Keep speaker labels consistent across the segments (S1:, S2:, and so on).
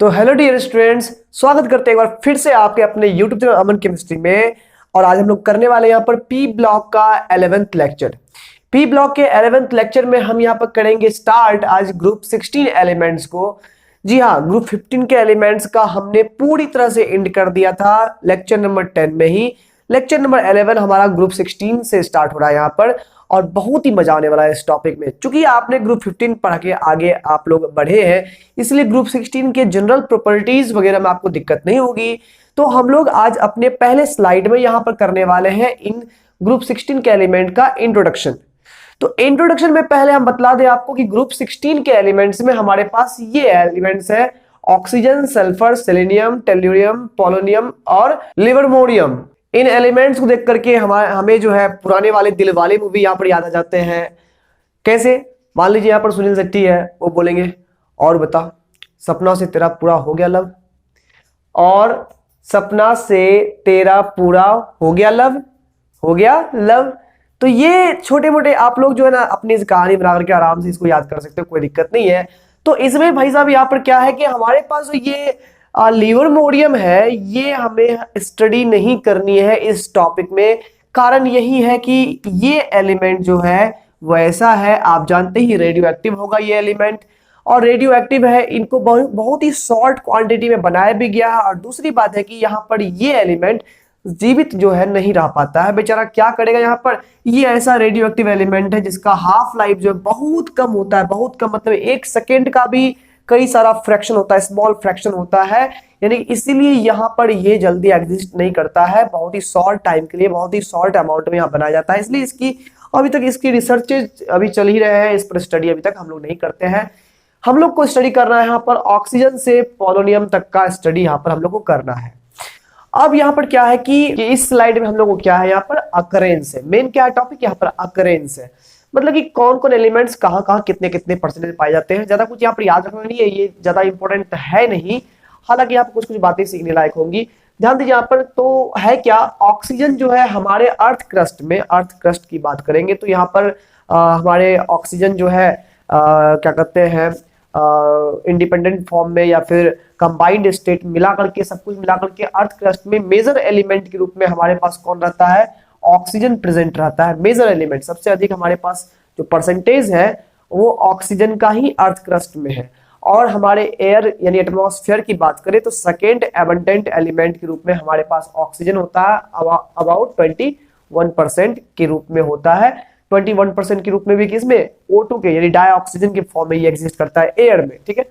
S1: तो hello dear students, स्वागत करते हैं एक बार फिर से आपके अपने यूट्यूब चैनल अमन केमिस्ट्री में। और आज हम लोग करने वाले हैं यहाँ पर पी ब्लॉक का 11th लेक्चर। पी ब्लॉक के 11th लेक्चर में हम यहाँ पर करेंगे स्टार्ट आज ग्रुप 16 एलिमेंट्स को। जी हाँ, ग्रुप 15 के एलिमेंट्स का हमने पूरी तरह से एंड कर दिया था लेक्चर नंबर 10 में ही। लेक्चर नंबर 11 हमारा ग्रुप 16 से स्टार्ट हो रहा है यहाँ पर, और बहुत ही मजा आने वाला है इस टॉपिक में। क्योंकि आपने ग्रुप 15 पढ़ के आगे आप लोग बढ़े हैं, इसलिए ग्रुप 16 के जनरल प्रॉपर्टीज वगैरह में आपको दिक्कत नहीं होगी। तो हम लोग आज अपने पहले स्लाइड में यहाँ पर करने वाले हैं इन ग्रुप 16 के एलिमेंट का इंट्रोडक्शन। तो इंट्रोडक्शन में पहले हम बतला दें आपको कि ग्रुप 16 के एलिमेंट्स में हमारे पास ये एलिमेंट्स है oxygen, sulphur, selenium, tellurium, polonium और लिवर्मोनियम। इन एलिमेंट्स को देख करके हमें जो है पुराने वाले दिल वाले मूवी यहाँ पर याद आ जाते हैं। कैसे? मान लीजिए यहाँ पर सुनील शेट्टी है, वो बोलेंगे और बता सपना से तेरा पूरा हो गया लव, और सपना से तेरा पूरा हो गया लव, हो गया लव। तो ये छोटे मोटे आप लोग जो है ना अपनी इस कहानी बना करके आराम से इसको याद कर सकते हो, कोई दिक्कत नहीं है। तो इसमें भाई साहब यहाँ पर क्या है कि हमारे पास जो ये लिवर्मोनियम है, ये हमें स्टडी नहीं करनी है इस टॉपिक में। कारण यही है कि ये एलिमेंट जो है वो ऐसा है, आप जानते ही रेडियो एक्टिव होगा ये एलिमेंट, और रेडियो एक्टिव है, इनको बहुत ही शॉर्ट क्वांटिटी में बनाया भी गया है। और दूसरी बात है कि यहाँ पर ये एलिमेंट जीवित जो है नहीं रह पाता है, बेचारा क्या करेगा। यहाँ पर ये ऐसा रेडियो एक्टिव एलिमेंट है जिसका हाफ लाइफ जो है बहुत कम होता है, बहुत कम मतलब 1 सेकेंड का भी कई सारा फ्रैक्शन होता है, स्मॉल फ्रैक्शन होता है, यानी इसीलिए यहाँ पर ये जल्दी एग्जिस्ट नहीं करता है। बहुत ही शॉर्ट टाइम के लिए, बहुत ही शॉर्ट अमाउंट में यहाँ बनाया जाता है, इसलिए इसकी अभी तक इसकी रिसर्च अभी चल ही रहे हैं, इस पर स्टडी अभी तक हम लोग नहीं करते हैं। हम लोग को स्टडी करना है यहाँ पर ऑक्सीजन से पोलोनियम तक का स्टडी यहाँ पर हम लोग को करना है। अब यहाँ पर क्या है कि इस स्लाइड में हम लोग को क्या है, यहाँ पर अकरेंस है। मेन क्या है टॉपिक, यहाँ पर अकरेंस है, मतलब कि कौन कौन एलिमेंट्स कहाँ कहाँ कितने कितने परसेंटेज पाए जाते हैं। ज्यादा कुछ यहाँ पर याद रखना नहीं है, ये ज्यादा इंपॉर्टेंट है नहीं, हालांकि यहाँ पर कुछ कुछ बातें सीखने लायक होंगी। ध्यान दीजिए यहाँ पर तो है क्या, ऑक्सीजन जो है हमारे अर्थ क्रस्ट में, अर्थ क्रस्ट की बात करेंगे तो यहाँ पर हमारे ऑक्सीजन जो है क्या कहते हैं इंडिपेंडेंट फॉर्म में या फिर कंबाइंड स्टेट मिला करके, सब कुछ मिला करके अर्थ क्रस्ट में मेजर एलिमेंट के रूप में हमारे पास कौन रहता है, ऑक्सीजन प्रेजेंट रहता है। मेजर एलिमेंट सबसे अधिक हमारे पास जो परसेंटेज है वो ऑक्सीजन का ही अर्थ क्रस्ट में है। और हमारे एयर यानी एटमॉस्फेयर की बात करें तो सेकेंड एबंडेंट एलिमेंट के रूप में हमारे पास ऑक्सीजन होता है, अबाउट 21% के रूप में होता है। 21% के रूप में भी किसमें, O2 के यानी डाइऑक्सीजन के फॉर्म में ये एग्जिस्ट करता है एयर में। ठीक है,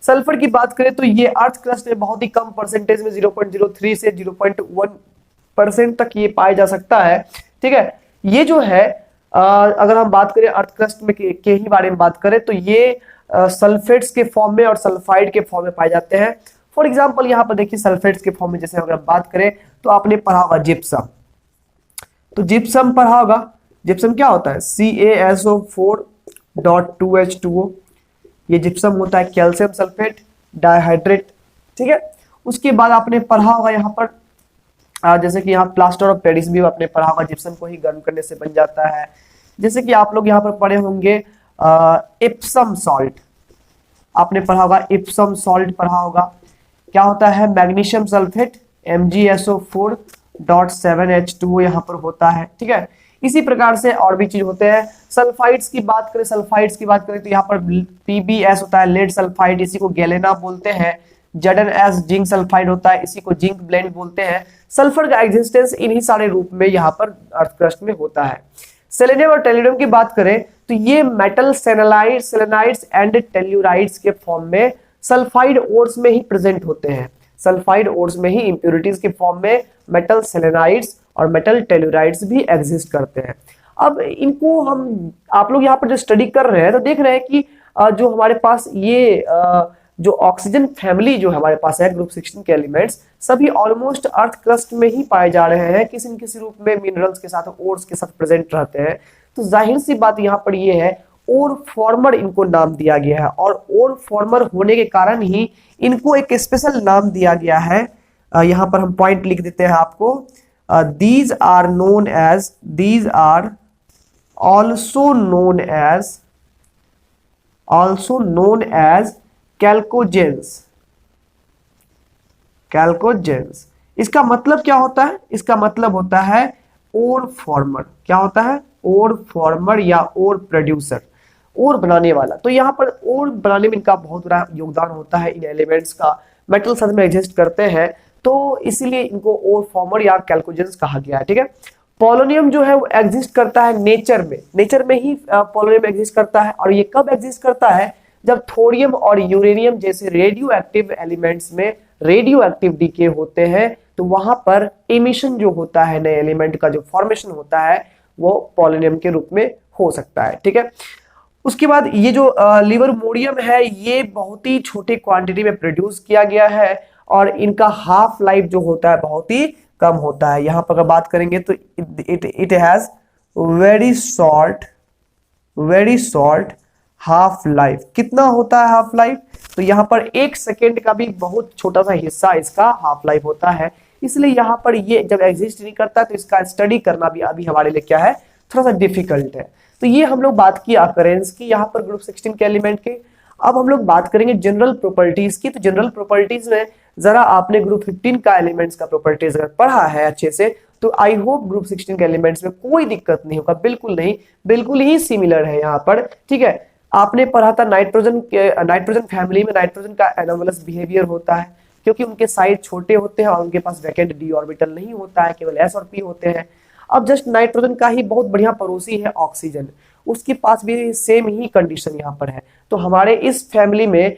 S1: सल्फर की बात करें तो ये अर्थ क्रस्ट में बहुत ही कम परसेंटेज में 0.03 से 0.1% तक ये पाया जा सकता है। ठीक है, ये जो है अगर हम बात करें अर्थ क्रस्ट में के ही बारे में बात करें तो ये सल्फेट्स के फॉर्म में और सल्फाइड के फॉर्म में पाए जाते हैं। फॉर एग्जांपल यहाँ पर देखिए सल्फेट्स के फॉर्म में जैसे अगर बात करें तो आपने पढ़ा होगा जिप्सम, तो जिप्सम पढ़ा होगा। जिप्सम क्या होता है, CaSO4.2H2O, ये जिप्सम होता है कैल्शियम सल्फेट डाइहाइड्रेट। ठीक है, उसके बाद आपने पढ़ा होगा यहाँ पर जैसे कि यहाँ प्लास्टर ऑफ पेरिस भी आपने पढ़ा होगा, जिप्सम को ही गर्म करने से बन जाता है। जैसे कि आप लोग यहाँ पर पढ़े होंगे इप्सम सॉल्ट, आपने पढ़ा होगा इप्सम सॉल्ट पढ़ा होगा। क्या होता है, मैग्नीशियम सल्फेट MgSO4.7H2O यहाँ पर होता है। ठीक है, इसी प्रकार से और भी चीज होते हैं। सल्फाइड्स की बात करें, सल्फाइड्स की बात करें तो यहाँ पर PbS होता है लेड सल्फाइड, इसी को गैलेना बोलते हैं। ZnS जिंक सल्फाइड होता है, इसी को जिंक ब्लेंड बोलते हैं। सल्फर का एग्जिस्टेंस इन्हीं सारे रूप में यहाँ पर अर्थ क्रस्ट में होता है। सेलेनियम और टेल्यूरियम की बात करें तो ये मेटल सेलेनाइड्स एंड टेल्यूराइड्स के फॉर्म में सल्फाइड ओर्स में ही प्रेजेंट होते हैं। सल्फाइड ओर्स में ही इंप्योरिटीज के फॉर्म में मेटल सेलेनाइड्स और मेटल टेल्यूराइड्स भी एग्जिस्ट करते हैं। अब इनको हम आप लोग यहाँ पर जो स्टडी कर रहे हैं तो देख रहे हैं कि जो हमारे पास ये जो ऑक्सीजन फैमिली जो हमारे पास है ग्रुप 16 के एलिमेंट्स सभी ऑलमोस्ट अर्थ क्रस्ट में ही पाए जा रहे हैं, किसी न किसी रूप में मिनरल्स के साथ, ओर्स के साथ प्रेजेंट रहते हैं। तो जाहिर सी बात यहाँ पर ये है ओर फॉर्मर इनको नाम दिया गया है, और ओर फॉर्मर होने के कारण ही इनको एक स्पेशल नाम दिया गया है। यहाँ पर हम पॉइंट लिख देते हैं आपको, these are also known as chalcogens। कैल्कोजेंस। इसका मतलब क्या होता है? इसका मतलब होता है ओर फॉर्मर। क्या होता है? ओर फॉर्मर या ओर प्रोड्यूसर, ओर बनाने वाला। तो यहाँ पर ओर बनाने में इनका बहुत बड़ा योगदान होता है। इन एलिमेंट्स का मेटल साथ में एग्जिस्ट करते हैं, तो इसीलिए इनको ओर फॉर्मर या कैल्कोजेंस कहा गया है। ठीक है। पोलोनियम जो है वो एग्जिस्ट करता है नेचर में, नेचर में ही पोलोनियम एग्जिस्ट करता है। और ये कब एग्जिस्ट करता है? जब थोरियम और यूरेनियम जैसे रेडियो एक्टिव एलिमेंट्स में रेडियो एक्टिव डीके होते हैं, तो वहां पर इमिशन जो होता है नए एलिमेंट का, जो फॉर्मेशन होता है, वो पोलोनियम के रूप में हो सकता है। ठीक है। उसके बाद ये जो लिवरमोडियम है, ये बहुत ही छोटे क्वांटिटी में प्रोड्यूस किया गया है और इनका हाफ लाइफ जो होता है बहुत ही कम होता है। यहां पर अगर बात करेंगे तो it has very short half life. कितना होता है हाफ लाइफ? तो यहाँ पर 1 सेकेंड का भी बहुत छोटा सा हिस्सा इसका हाफ लाइफ होता है। इसलिए यहाँ पर ये जब एग्जिस्ट नहीं करता तो इसका स्टडी करना भी अभी हमारे लिए क्या है, थोड़ा सा डिफिकल्ट है। तो ये हम लोग बात की अकरेंस की यहाँ पर ग्रुप 16 के एलिमेंट के। अब हम लोग बात करेंगे जनरल प्रॉपर्टीज की। तो जनरल प्रॉपर्टीज में जरा आपने ग्रुप 15 का एलिमेंट्स का प्रॉपर्टीज अगर पढ़ा है अच्छे से, तो आई होप ग्रुप 16 के एलिमेंट्स में कोई दिक्कत नहीं होगा। बिल्कुल नहीं, बिल्कुल ही सिमिलर है यहाँ पर। ठीक है। आपने पढ़ा था नाइट्रोजन फैमिली में नाइट्रोजन का एनोमलस बिहेवियर होता है, क्योंकि उनके साइज छोटे होते हैं और उनके पास वैकेंट डी ऑर्बिटल नहीं होता है, केवल एस और पी होते हैं। अब जस्ट नाइट्रोजन का ही बहुत बढ़िया पड़ोसी है ऑक्सीजन, उसके पास भी सेम ही कंडीशन यहाँ पर है। तो हमारे इस फैमिली में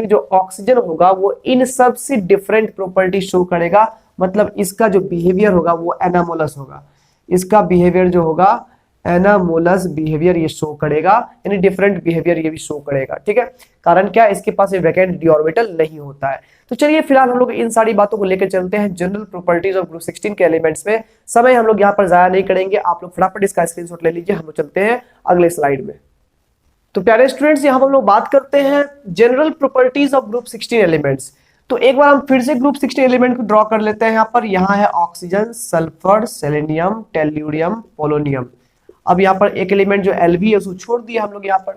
S1: जो ऑक्सीजन होगा वो इन सब से डिफरेंट प्रॉपर्टी शो करेगा। मतलब इसका जो बिहेवियर होगा वो एनामोलस होगा। इसका बिहेवियर जो होगा एनामोलस बिहेवियर ये शो करेगा, यानी डिफरेंट बिहेवियर ये भी शो करेगा। ठीक है। कारण क्या? इसके पास वैकेंट डी ऑर्बिटल नहीं होता है। तो चलिए फिलहाल हम लोग इन सारी बातों को लेकर चलते हैं जनरल प्रॉपर्टीज ऑफ ग्रुप 16 के एलिमेंट्स में। समय हम लोग यहाँ पर जाया नहीं करेंगे, आप लोग फटाफट इसका स्क्रीनशॉट ले लीजिए। हम लोग चलते हैं अगले स्लाइड में। तो प्यारे स्टूडेंट्स, यहाँ हम लोग बात करते हैं general properties of group 16 elements. तो एक बार हम फिर से ग्रुप 16 एलिमेंट को ड्रॉ कर लेते हैं। यहाँ पर यहाँ है oxygen, sulphur, selenium, tellurium, polonium. अब यहाँ पर एक एलिमेंट जो Lv है उसको छोड़ दिया हम लोग यहाँ पर।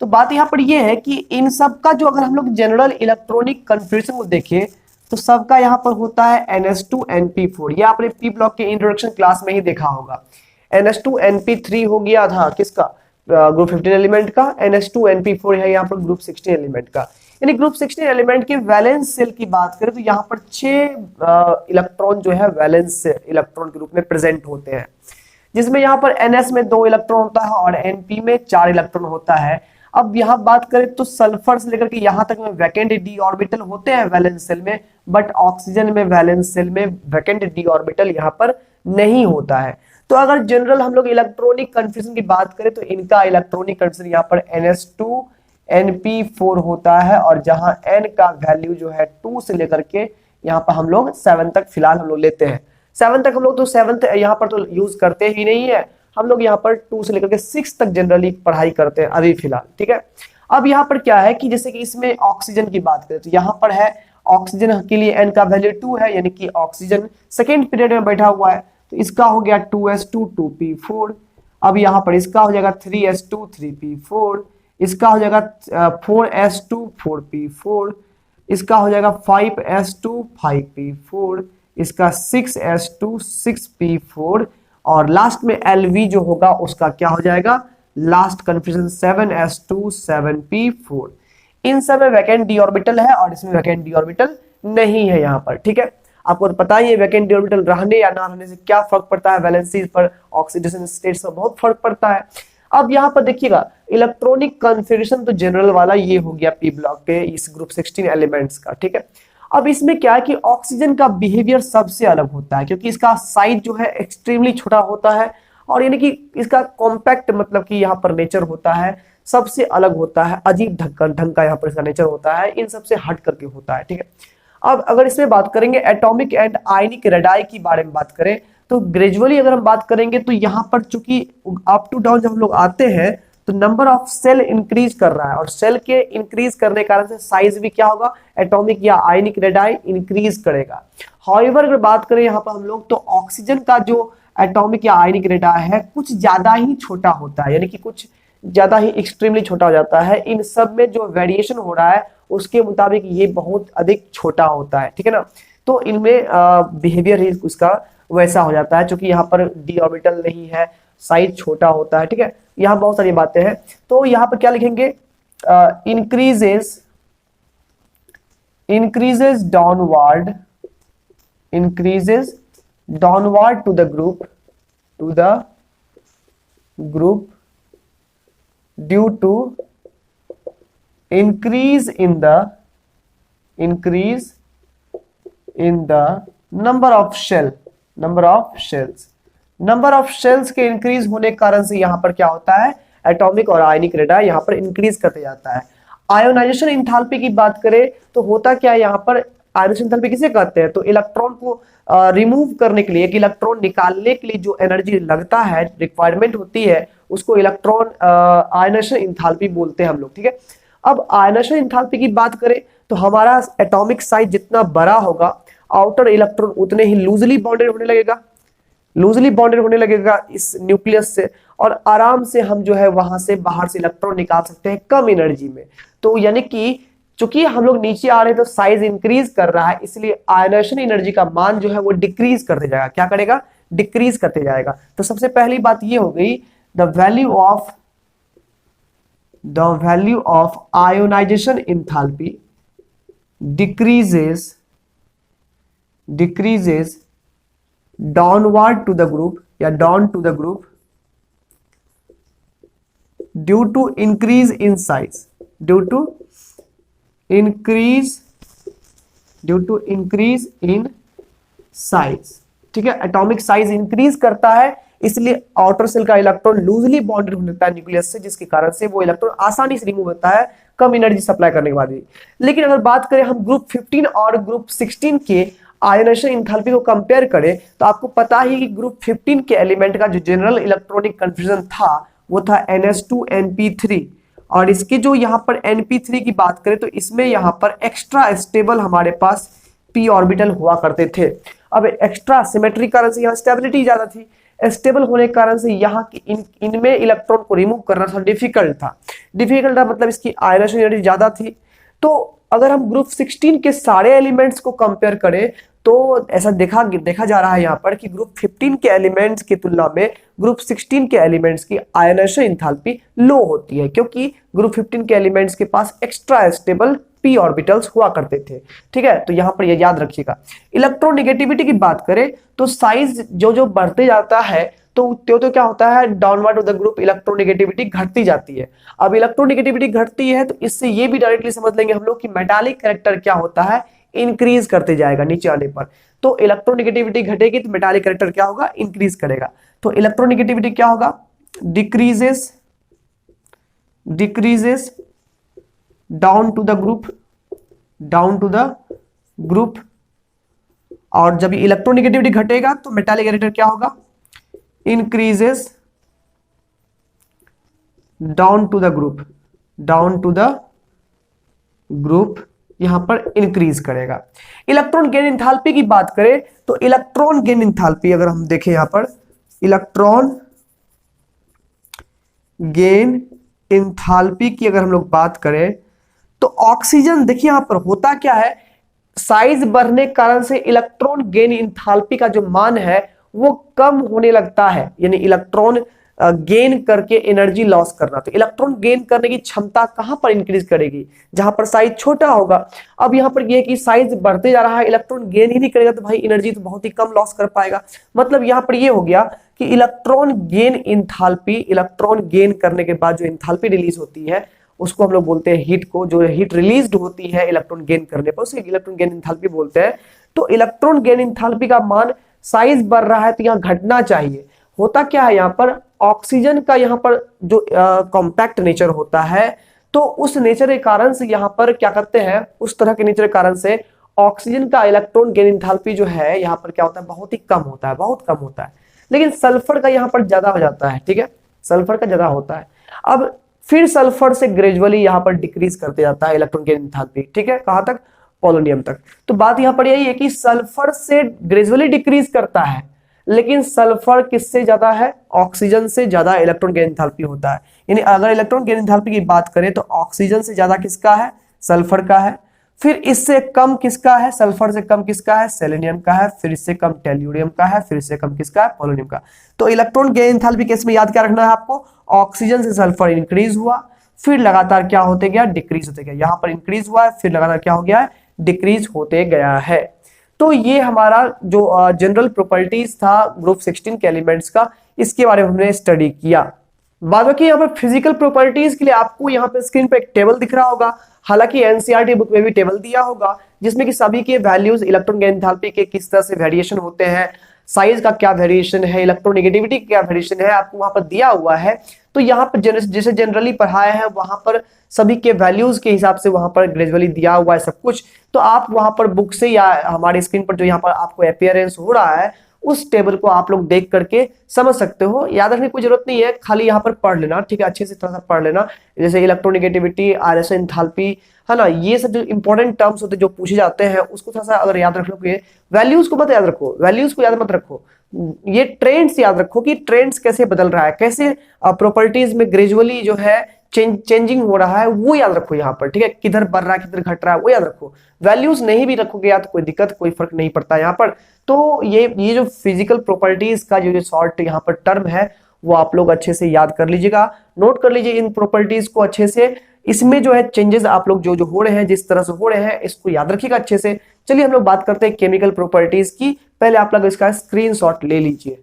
S1: तो बात यहाँ पर ये है कि इन सब का जो अगर हम लोग जनरल इलेक्ट्रॉनिक कन्फिग्रेशन को देखें तो सबका यहाँ पर होता है NH2NP4। ये आपने पी ब्लॉक के इंट्रोडक्शन क्लास में ही देखा होगा। NH2NP3 हो गया था किसका? ग्रुप 15 एलिमेंट का। NH2NP4 है यहाँ पर ग्रुप 16 एलिमेंट का। यानी ग्रुप 16 एलिमेंट के वैलेंस सेल की बात करें तो यहाँ पर 6 इलेक्ट्रॉन जो है वैलेंस इलेक्ट्रॉन के रूप में प्रेजेंट होते हैं, जिसमें यहाँ पर NS में 2 इलेक्ट्रॉन होता है और NP में 4 इलेक्ट्रॉन होता है। अब यहाँ बात करें तो सल्फर से लेकर के यहाँ तक में वैकेंट डी ऑर्बिटल होते हैं वैलेंस सेल में, बट ऑक्सीजन में वैलेंस सेल में वैकेंट डी ऑर्बिटल यहाँ पर नहीं होता है। तो अगर जनरल हम लोग इलेक्ट्रॉनिक कन्फ्यूजन की बात करें तो इनका इलेक्ट्रॉनिक कन्फ्यूजन यहाँ पर NH2NP4 होता है, और जहां N का वैल्यू जो है 2 से लेकर के यहाँ पर हम लोग 7 तक फिलहाल हम लोग लेते हैं। 7 तक हम लोग तो 7th यहाँ पर तो यूज करते ही नहीं है, हम लोग यहाँ पर 2 से लेकर के 6 तक जनरली पढ़ाई करते हैं अभी फिलहाल। ठीक है। अब यहाँ पर क्या है कि जैसे कि इसमें ऑक्सीजन की बात करें तो यहाँ पर है ऑक्सीजन के लिए N का वैल्यू 2 है, यानी कि ऑक्सीजन सेकेंड पीरियड में बैठा हुआ है, तो इसका हो गया 2s2 2p4। अब यहाँ पर इसका हो जाएगा 3s2 3p4, इसका हो जाएगा 4s2 4p4, इसका हो जाएगा 5s2 5p4, इसका 6s2 6p4, और लास्ट में Lv जो होगा उसका क्या हो जाएगा? Last confusion 7s2 7p4। इन सब में वैकेंट डी ऑर्बिटल है और इसमें वैकेंट डी ऑर्बिटल नहीं है यहाँ पर। ठीक है। आपको पता ही है वैकेंट डी ऑर्बिटल रहने या ना रहने से क्या फर्क पड़ता है, वैलेंसी पर, ऑक्सीडेशन स्टेट्स पर बहुत फर्क पड़ता है। अब यहाँ पर देखिएगा इलेक्ट्रॉनिक कॉन्फ़िगरेशन तो जनरल वाला ये हो गया पी ब्लॉक के इस ग्रुप 16 एलिमेंट्स का। ठीक है। अब इसमें क्या है कि ऑक्सीजन का बिहेवियर सबसे अलग होता है, क्योंकि इसका साइज जो है एक्सट्रीमली छोटा होता है, और यानी कि इसका कॉम्पैक्ट मतलब कि यहाँ पर नेचर होता है सबसे अलग होता है, अजीब ढंग का यहाँ पर इसका नेचर होता है, इन सबसे हट करके होता है। ठीक है। अब अगर इसमें बात करेंगे एटॉमिक एंड आयनिक रेडाई की बारे में बात करें तो ग्रेजुअली अगर हम बात करेंगे तो यहाँ पर चूंकि अप टू डाउन जब हम लोग आते हैं तो नंबर ऑफ सेल इंक्रीज कर रहा है, और सेल के इंक्रीज करने के कारण से साइज भी क्या होगा, एटॉमिक या आयनिक रेडाई इंक्रीज करेगा। हाउएवर अगर बात करें यहाँ पर हम लोग तो ऑक्सीजन का जो एटॉमिक या आयनिक रेडाई है कुछ ज्यादा ही छोटा होता है, यानी कि कुछ ज्यादा ही एक्सट्रीमली छोटा हो जाता है। इन सब में जो वेरिएशन हो रहा है उसके मुताबिक ये बहुत अधिक छोटा होता है, ठीक है ना। तो इनमें बिहेवियर ही उसका वैसा हो जाता है, क्योंकि यहाँ पर डी ऑर्बिटल नहीं है, साइज छोटा होता है, ठीक है। यहाँ बहुत सारी बातें हैं, तो यहाँ पर क्या लिखेंगे, increases downward to the group due to increase in the number of shells के इंक्रीज होने के कारण से यहाँ पर क्या होता है, एटॉमिक और आयनिक रेडा यहाँ पर इंक्रीज करते जाता है। आयोनाइजेशन इंथैल्पी की बात करें तो होता क्या है यहाँ पर, आयोनाइजेशन इंथैल्पी किसे कहते हैं, तो इलेक्ट्रॉन को रिमूव करने के लिए, एक इलेक्ट्रॉन निकालने के लिए जो एनर्जी लगता है, रिक्वायरमेंट होती है, उसको इलेक्ट्रॉन आयोनाइजेशन इंथैल्पी बोलते हैं हम लोग, ठीक है। अब आयोनाइजेशन इंथैल्पी की बात करें तो हमारा एटॉमिक साइज जितना बड़ा होगा, आउटर इलेक्ट्रॉन उतने ही लूजली बॉन्डेड होने लगेगा इस न्यूक्लियस से, और आराम से हम जो है वहां से बाहर से इलेक्ट्रॉन निकाल सकते हैं कम एनर्जी में। तो यानी कि चूंकि हम लोग नीचे आ रहे हैं तो साइज इंक्रीज कर रहा है, इसलिए आयोनाइजेशन एनर्जी का मान जो है वो डिक्रीज करते जाएगा। क्या करेगा, डिक्रीज करते जाएगा। तो सबसे पहली बात ये हो गई, the value of ionisation enthalpy decreases downward to the group या down to the group due to increase in size, due to increase in size, ठीक है। एटॉमिक साइज इंक्रीज करता है, इसलिए आउटर सेल का इलेक्ट्रॉन लूजली बॉन्डेड हो जाता है न्यूक्लियस से, जिसके कारण से वो इलेक्ट्रॉन आसानी से रिमूव होता है कम एनर्जी सप्लाई करने के बाद भी। लेकिन अगर बात करें हम ग्रुप 15 और ग्रुप 16 के आयोनाइजेशन एंथैल्पी को कंपेयर करें तो आपको पता ही कि ग्रुप 15 के एलिमेंट का जो जनरल इलेक्ट्रॉनिक कन्फ्यूजन था वो था NS2 और इसके जो यहाँ पर NP3 की बात करें तो इसमें यहाँ पर एक्स्ट्रा स्टेबल हमारे पास p ऑर्बिटल हुआ करते थे। अब एक्स्ट्रा सिमेट्री कारण से यहाँ स्टेबिलिटी ज्यादा थी, स्टेबल होने के कारण से यहाँ की इनमें इलेक्ट्रॉन को रिमूव करना था डिफिकल्ट था मतलब इसकी आयोनाइजेशन एनर्जी ज्यादा थी। तो अगर हम ग्रुप 16 के सारे एलिमेंट्स को कंपेयर करें तो ऐसा देखा जा रहा है यहाँ पर कि ग्रुप 15 के एलिमेंट्स की तुलना में ग्रुप 16 के एलिमेंट्स की आयोनाइजेशन एंथैल्पी लो होती है, क्योंकि ग्रुप 15 के एलिमेंट्स के पास एक्स्ट्रा स्टेबल p ऑर्बिटल्स हुआ करते थे, ठीक है। तो यहाँ पर ये याद रखिएगा। इलेक्ट्रोनेगेटिविटी की बात करें तो साइज जो बढ़ते जाता है तो क्या होता है, downward of the group electronegativity घटती जाती है। अब इलेक्ट्रोनेगेटिविटी घटती है तो इससे ये भी डायरेक्टली समझ लेंगे हम लोग कि मेटालिक कैरेक्टर क्या होता है, इंक्रीज करते जाएगा नीचे आने पर। तो इलेक्ट्रोनेगेटिविटी घटेगी तो मेटालिक कैरेक्टर क्या होगा, इंक्रीज करेगा। तो इलेक्ट्रोनेगेटिविटी क्या होगा, decreases down to the group और जब इलेक्ट्रोनेगेटिविटी घटेगा तो मेटालिक कैरेक्टर क्या होगा, increases down to the group यहां पर इंक्रीज करेगा। इलेक्ट्रॉन गेन एंथैल्पी की बात करें तो इलेक्ट्रॉन गेन एंथैल्पी अगर हम देखें यहां पर इलेक्ट्रॉन गेन एंथैल्पी की अगर हम लोग बात करें तो ऑक्सीजन, देखिए यहां पर होता क्या है, साइज बढ़ने के कारण से इलेक्ट्रॉन गेन एंथैल्पी का जो मान है वो कम होने लगता है, यानी इलेक्ट्रॉन गेन करके एनर्जी लॉस करना। तो इलेक्ट्रॉन गेन करने की क्षमता कहां पर इंक्रीज करेगी, जहां पर साइज छोटा होगा। अब यहां पर यह कि साइज बढ़ते जा रहा है, इलेक्ट्रॉन गेन ही नहीं करेगा तो भाई एनर्जी तो बहुत ही कम लॉस कर पाएगा। मतलब यहां पर यह हो गया कि electron gain enthalpy, electron gain करने के बाद जो एंथैल्पी रिलीज होती है उसको हम लोग बोलते हैं हीट को, जो हीट रिलीज होती है इलेक्ट्रॉन गेन करने पर उसे इलेक्ट्रॉन गेन एंथैल्पी बोलते हैं। तो इलेक्ट्रॉन गेन एंथैल्पी का मान, साइज बढ़ रहा है तो यहाँ घटना चाहिए। होता क्या है, यहाँ पर ऑक्सीजन का यहाँ पर जो कॉम्पैक्ट नेचर होता है तो उस नेचर के कारण से यहाँ पर क्या करते हैं, उस तरह के नेचर के कारण से ऑक्सीजन का इलेक्ट्रॉन गेन एंथैल्पी जो है यहाँ पर क्या होता है, बहुत ही कम होता है, बहुत कम होता है। लेकिन सल्फर का यहाँ पर ज्यादा हो जाता है, ठीक है, सल्फर का ज्यादा होता है। अब फिर सल्फर से ग्रेजुअली यहाँ पर डिक्रीज करते जाता है इलेक्ट्रॉन गेन एंथैल्पी, ठीक है, कहां तक, पोलोनियम तक। तो बात यहां पर यही है कि सल्फर से ग्रेजुअली डिक्रीज करता है, लेकिन सल्फर किससे ज्यादा है, ऑक्सीजन से ज्यादा इलेक्ट्रॉन गेन एंथैल्पी होता है। यानी अगर इलेक्ट्रॉन गेन एंथैल्पी की बात करें तो ऑक्सीजन से ज्यादा किसका है, सल्फर का है, फिर इससे कम किसका है, सल्फर से कम किसका है, सेलेनियम का है, फिर इससे कम टेल्यूरियम का है, फिर इससे कम किसका है, पोलोनियम का। तो इलेक्ट्रॉन गेन एंथैल्पी केस में याद क्या रखना है आपको, ऑक्सीजन से सल्फर इंक्रीज हुआ, फिर लगातार क्या होते गया, डिक्रीज होते गया। यहां पर इंक्रीज हुआ है, फिर लगातार क्या हो गया है, डिक्रीज होते गया है। तो ये हमारा जो जनरल प्रॉपर्टीज था ग्रुप 16 के एलिमेंट्स का, इसके बारे में हमने स्टडी किया। बाद बाकी यहाँ पर फिजिकल प्रॉपर्टीज के लिए आपको यहाँ पे स्क्रीन पे एक टेबल दिख रहा होगा, हालांकि एनसीईआरटी बुक में भी टेबल दिया होगा, जिसमें कि सभी के वैल्यूज इलेक्ट्रॉन गेन एंथैल्पी के किस तरह से वेरिएशन होते हैं, साइज का क्या वेरिएशन है, इलेक्ट्रोनेगेटिविटी क्या वेरिएशन है, आपको वहां पर दिया हुआ है। तो यहाँ पर जैसे जनरली पढ़ाया है वहां पर सभी के वैल्यूज के हिसाब से वहां पर ग्रेजुअली दिया हुआ है सब कुछ। तो आप वहां पर बुक से या हमारे स्क्रीन पर जो यहाँ पर आपको अपीयरेंस हो रहा है उस टेबल को आप लोग देख करके समझ सकते हो। याद रखने की कोई जरूरत नहीं है, खाली यहाँ पर पढ़ लेना, ठीक है, अच्छे से थोड़ा सा पढ़ लेना। जैसे इलेक्ट्रोनेगेटिविटी, आरएसओ एंथैल्पी, है ना, ये सब जो इंपॉर्टेंट टर्म्स होते हैं जो पूछे जाते हैं उसको थोड़ा सा अगर याद रख लोगे। वैल्यूज को मत याद रखो, वैल्यूज को याद मत रखो, ये ट्रेंड्स याद रखो कि ट्रेंड्स कैसे बदल रहा है, कैसे प्रॉपर्टीज में ग्रेजुअली जो है चेंजिंग हो रहा है, वो याद रखो यहाँ पर, ठीक है, किधर बढ़ रहा है किधर घट रहा है वो याद रखो। वैल्यूज नहीं भी रखोगे या तो कोई दिक्कत, कोई फर्क नहीं पड़ता यहाँ पर। तो ये जो फिजिकल प्रॉपर्टीज का जो शॉर्ट यहाँ पर टर्म है वो आप लोग अच्छे से याद कर लीजिएगा, नोट कर लीजिए इन प्रॉपर्टीज को अच्छे से। इसमें जो है चेंजेस आप लोग जो हो रहे हैं, जिस तरह से हो रहे हैं, इसको याद रखिएगा अच्छे से। चलिए हम लोग बात करते हैं केमिकल प्रॉपर्टीज की। पहले आप लोग इसका स्क्रीनशॉट ले लीजिए।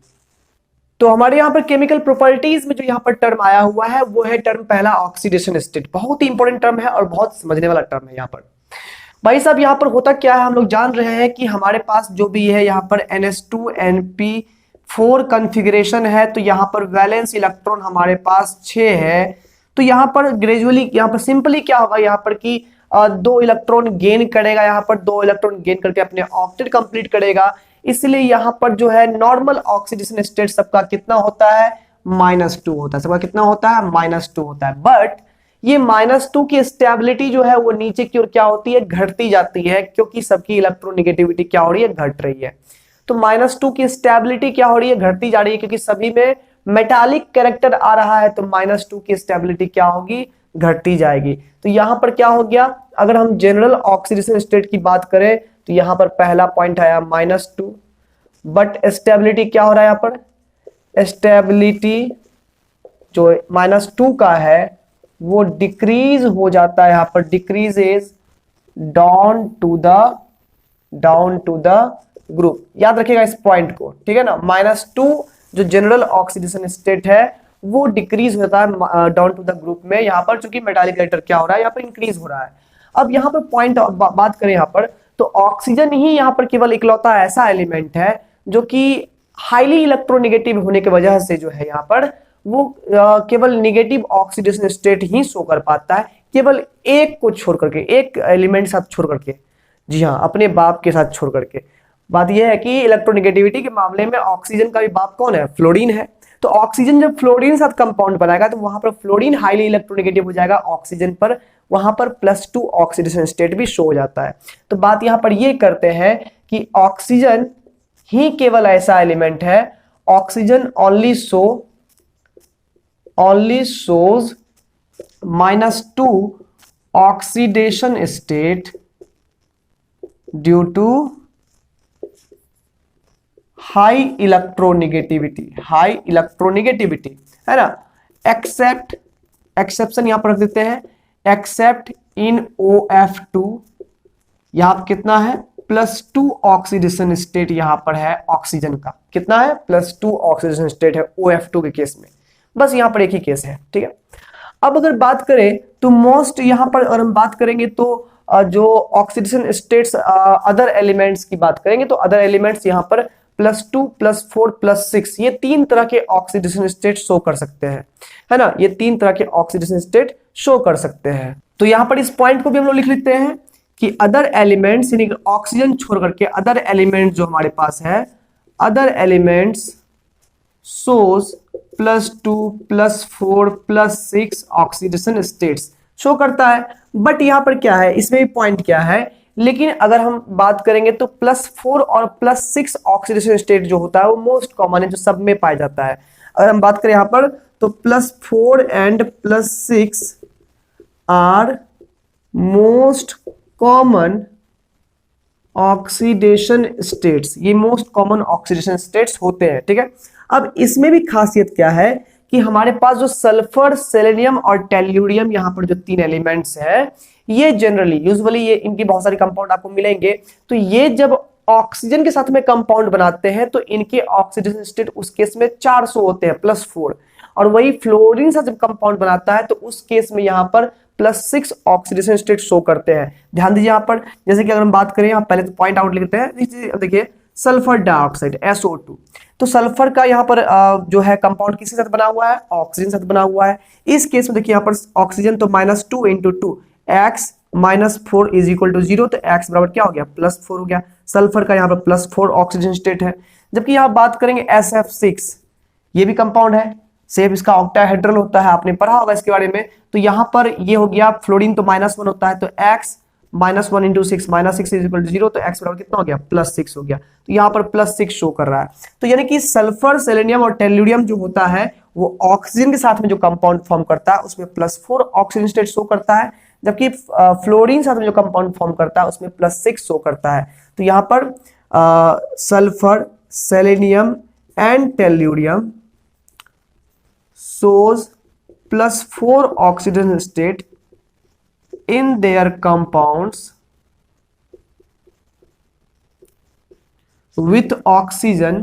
S1: तो हमारे यहाँ पर केमिकल प्रॉपर्टीज में जो यहाँ पर टर्म आया हुआ है वो है टर्म पहला ऑक्सीडेशन स्टेट। बहुत ही इंपॉर्टेंट टर्म है और बहुत समझने वाला टर्म है। यहाँ पर भाई साहब यहाँ पर होता क्या है, हम लोग जान रहे हैं कि हमारे पास जो भी है यहाँ पर NH2NP4 कॉन्फ़िगरेशन है। तो यहाँ पर वैलेंस इलेक्ट्रॉन हमारे पास 6 है। तो यहाँ पर ग्रेजुअली यहाँ पर सिंपली क्या होगा, यहाँ पर कि 2 इलेक्ट्रॉन गेन करेगा, यहाँ पर 2 इलेक्ट्रॉन गेन करके अपने ऑक्टेट कंप्लीट करेगा। इसलिए यहाँ पर जो है नॉर्मल ऑक्सीडेशन स्टेट सबका कितना होता है, -2 होता है। सबका कितना होता है, -2 होता है। बट ये -2 की स्टेबिलिटी जो है वो नीचे की ओर क्या होती है, घटती जाती है, क्योंकि सबकी इलेक्ट्रोनेगेटिविटी क्या हो रही है, घट रही है। तो -2 की स्टेबिलिटी क्या हो रही है, घटती जा रही है, क्योंकि सभी में मेटालिक कैरेक्टर आ रहा है। तो -2 की स्टेबिलिटी क्या होगी, घटती जाएगी। तो यहां पर क्या हो गया, अगर हम जनरल ऑक्सीडेशन स्टेट की बात करें तो यहां पर पहला पॉइंट आया -2, बट स्टेबिलिटी क्या हो रहा है, यहाँ पर स्टेबिलिटी जो -2 का है वो डिक्रीज हो जाता है। यहाँ पर decreases down to the group. याद रखिएगा इस पॉइंट को, ठीक है ना। -2 जो जनरल ऑक्सीडेशन स्टेट है वो डिक्रीज होता है डाउन टू द ग्रुप में। यहाँ पर चूंकि मेटालिक कैरेक्टर क्या हो रहा है, यहाँ पर इंक्रीज हो रहा है। अब यहाँ पर पॉइंट बात करें यहाँ पर, तो ऑक्सीजन ही यहाँ पर केवल इकलौता ऐसा एलिमेंट है जो कि हाईली इलेक्ट्रोनेगेटिव होने की वजह से जो है यहाँ पर वो केवल नेगेटिव ऑक्सीडेशन स्टेट ही शो कर पाता है, केवल एक को छोड़ करके, एक एलिमेंट साथ छोड़ करके। जी हाँ, अपने बाप के साथ छोड़ करके। बात यह है कि इलेक्ट्रोनेगेटिविटी के मामले में ऑक्सीजन का भी बाप कौन है, फ्लोरीन है। तो ऑक्सीजन जब फ्लोरीन साथ कंपाउंड बनाएगा तो वहां पर फ्लोरीन हाईली इलेक्ट्रोनेगेटिव हो जाएगा ऑक्सीजन पर, वहां पर +2 ऑक्सीडेशन स्टेट भी शो हो जाता है। तो बात यहां पर ये करते हैं कि ऑक्सीजन ही केवल ऐसा एलिमेंट है, oxygen only shows -2 oxidation state due to high electronegativity, है ना। एक्सेप्शन यहां पर रख देते हैं, एक्सेप्ट इन OF2, यहां पर कितना है, +2 ऑक्सीडेशन स्टेट यहां पर है ऑक्सीजन का। कितना है, +2 ऑक्सीडेशन स्टेट है OF2 के केस में। बस यहां पर एक ही केस है, ठीक है। अब अगर बात करें तो मोस्ट यहां पर अगर हम बात करेंगे तो जो ऑक्सीडेशन स्टेट्स अदर एलिमेंट्स की बात करेंगे तो अदर एलिमेंट्स यहां पर +2 +4 +6 ये 3 तरह के ऑक्सीडेशन स्टेट शो कर सकते हैं, है ना। ये 3 तरह के ऑक्सीडेशन स्टेट शो कर सकते हैं। तो यहां पर इस पॉइंट को भी हम लोग लिख लेते हैं कि अदर एलिमेंट्स यानी ऑक्सीजन छोड़ करके अदर एलिमेंट्स जो हमारे पास है, other elements shows +2 +4 +6 oxidation states show करता है। बट यहाँ पर क्या है, इसमें भी पॉइंट क्या है, लेकिन अगर हम बात करेंगे तो +4 और +6 ऑक्सीडेशन स्टेट जो होता है वो मोस्ट कॉमन है, जो सब में पाया जाता है। अगर हम बात करें यहाँ पर तो +4 and +6 are most common oxidation states, ये मोस्ट कॉमन ऑक्सीडेशन स्टेट्स होते हैं। ठीक है, अब इसमें भी खासियत क्या है कि हमारे पास जो सल्फर, सेलेनियम और टेल्यूरियम, यहाँ पर जो 3 एलिमेंट्स हैं, ये जनरली यूजुअली ये इनकी बहुत सारी कंपाउंड आपको मिलेंगे। तो ये जब ऑक्सीजन के साथ में कंपाउंड बनाते हैं तो इनके ऑक्सीडेशन स्टेट उस केस में 400 होते हैं, +4। और वही फ्लोरीन से जब कंपाउंड बनाता है तो उस केस में यहाँ पर +6 ऑक्सीडेशन स्टेट शो करते हैं। ध्यान दीजिए यहाँ पर, जैसे कि अगर हम बात करें, आप पहले तो पॉइंट आउट लिखते हैं। देखिए सल्फर डाइऑक्साइड SO2, तो सल्फर का यहाँ पर जो है कंपाउंड किसके साथ बना हुआ है, ऑक्सीजन साथ बना हुआ है। इस केस में देखिए यहाँ पर ऑक्सीजन तो -2 × 2 x -4 = 0, तो x बराबर क्या हो गया, +4 हो गया। सल्फर का यहाँ पर +4 ऑक्सीजन स्टेट है। जबकि यहाँ बात करेंगे SF6, ये भी कंपाउंड है, सेम इसका ऑक्टाहेड्रल होता है, आपने पढ़ा होगा इसके बारे में। तो यहाँ पर ये हो गया, फ्लोरीन तो -1 होता है, तो x -1 × 6 -6 = 0, तो x बराबर कितना हो गया, +6 हो गया। तो यहाँ पर +6 शो कर रहा है। तो यानी कि सल्फर, सेलेनियम और टेल्यूरियम जो होता है वो ऑक्सीजन के साथ में जो कंपाउंड फॉर्म करता है उसमें +4 ऑक्सीजन स्टेट शो करता है, जबकि फ्लोरीन साथ में जो कंपाउंड फॉर्म करता है उसमें +6 शो करता है। तो यहाँ पर sulphur, selenium and tellurium shows +4 oxidation state in their compounds with oxygen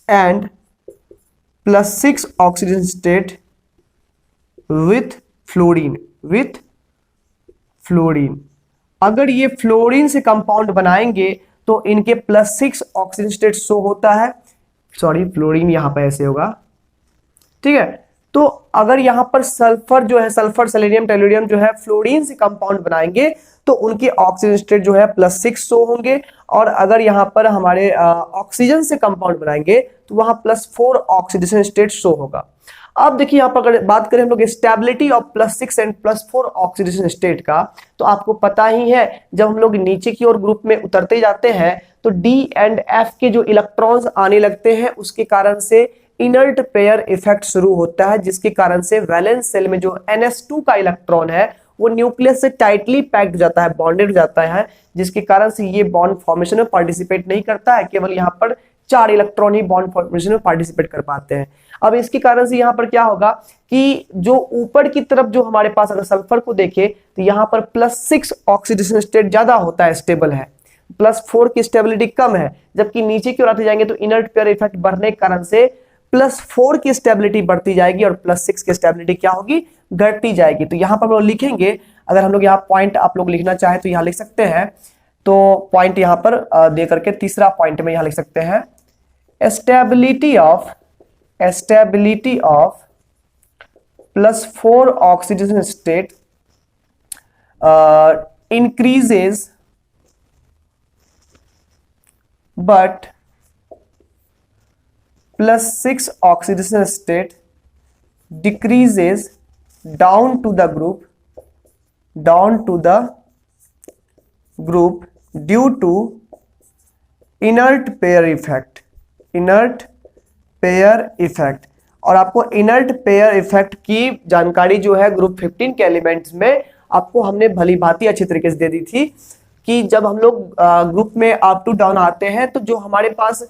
S1: and +6 oxidation state with fluorine. अगर ये फ्लोरीन से कंपाउंड बनाएंगे तो इनके +6 ऑक्सीजन स्टेट शो होता है। सॉरी, फ्लोरीन यहां पर ऐसे होगा, ठीक है। तो अगर यहां पर सल्फर जो है, सल्फर, सेलेनियम, टेल्यूरियम जो है फ्लोरीन से कंपाउंड बनाएंगे तो उनके ऑक्सीजन स्टेट जो है +6 शो होंगे। और अगर यहां पर हमारे ऑक्सीजन से कंपाउंड बनाएंगे तो वहां +4 ऑक्सीडेशन स्टेट शो होगा। अब देखिए यहां पर अगर बात करें हम लोग stability of +6 and +4 oxidation state का, तो आपको पता ही है जब हम लोग नीचे की ओर ग्रुप में उतरते जाते हैं तो D एंड F के जो इलेक्ट्रॉन्स आने लगते हैं उसके कारण से इनर्ट पेयर इफेक्ट शुरू होता है, जिसके कारण से वैलेंस सेल में जो NS2 का इलेक्ट्रॉन है वो न्यूक्लियस से टाइटली पैक्ड हो जाता है, बॉन्डेड हो जाता है, जिसके कारण से ये बॉन्ड फॉर्मेशन में पार्टिसिपेट नहीं करता है। केवल यहाँ पर 4 इलेक्ट्रॉन ही बॉन्ड फॉर्मेशन में पार्टिसिपेट कर पाते हैं। अब इसके कारण से यहाँ पर क्या होगा कि जो ऊपर की तरफ जो हमारे पास अगर सल्फर को देखे तो यहाँ पर +6 ऑक्सीडेशन स्टेट ज्यादा होता है, स्टेबल है, +4 की स्टेबिलिटी कम है। जबकि नीचे की ओर आते जाएंगे तो इनर्ट पेयर इफेक्ट बढ़ने के कारण से +4 की स्टेबिलिटी बढ़ती जाएगी और +6 की स्टेबिलिटी क्या होगी, घटती जाएगी। तो यहाँ पर हम लोग लिखेंगे, अगर हम लोग यहाँ पॉइंट आप लोग लिखना चाहें तो यहाँ लिख सकते हैं। तो पॉइंट यहाँ पर दे करके तीसरा पॉइंट में यहाँ लिख सकते हैं, stability of +4 oxidation state increases but +6 oxidation state decreases down to the group due to inert pair effect। और आपको इनर्ट पेयर इफेक्ट की जानकारी जो है ग्रुप 15 के एलिमेंट्स में आपको हमने भली भांति अच्छी तरीके से दे दी थी कि जब हम लोग ग्रुप में अप टू डाउन आते हैं तो जो हमारे पास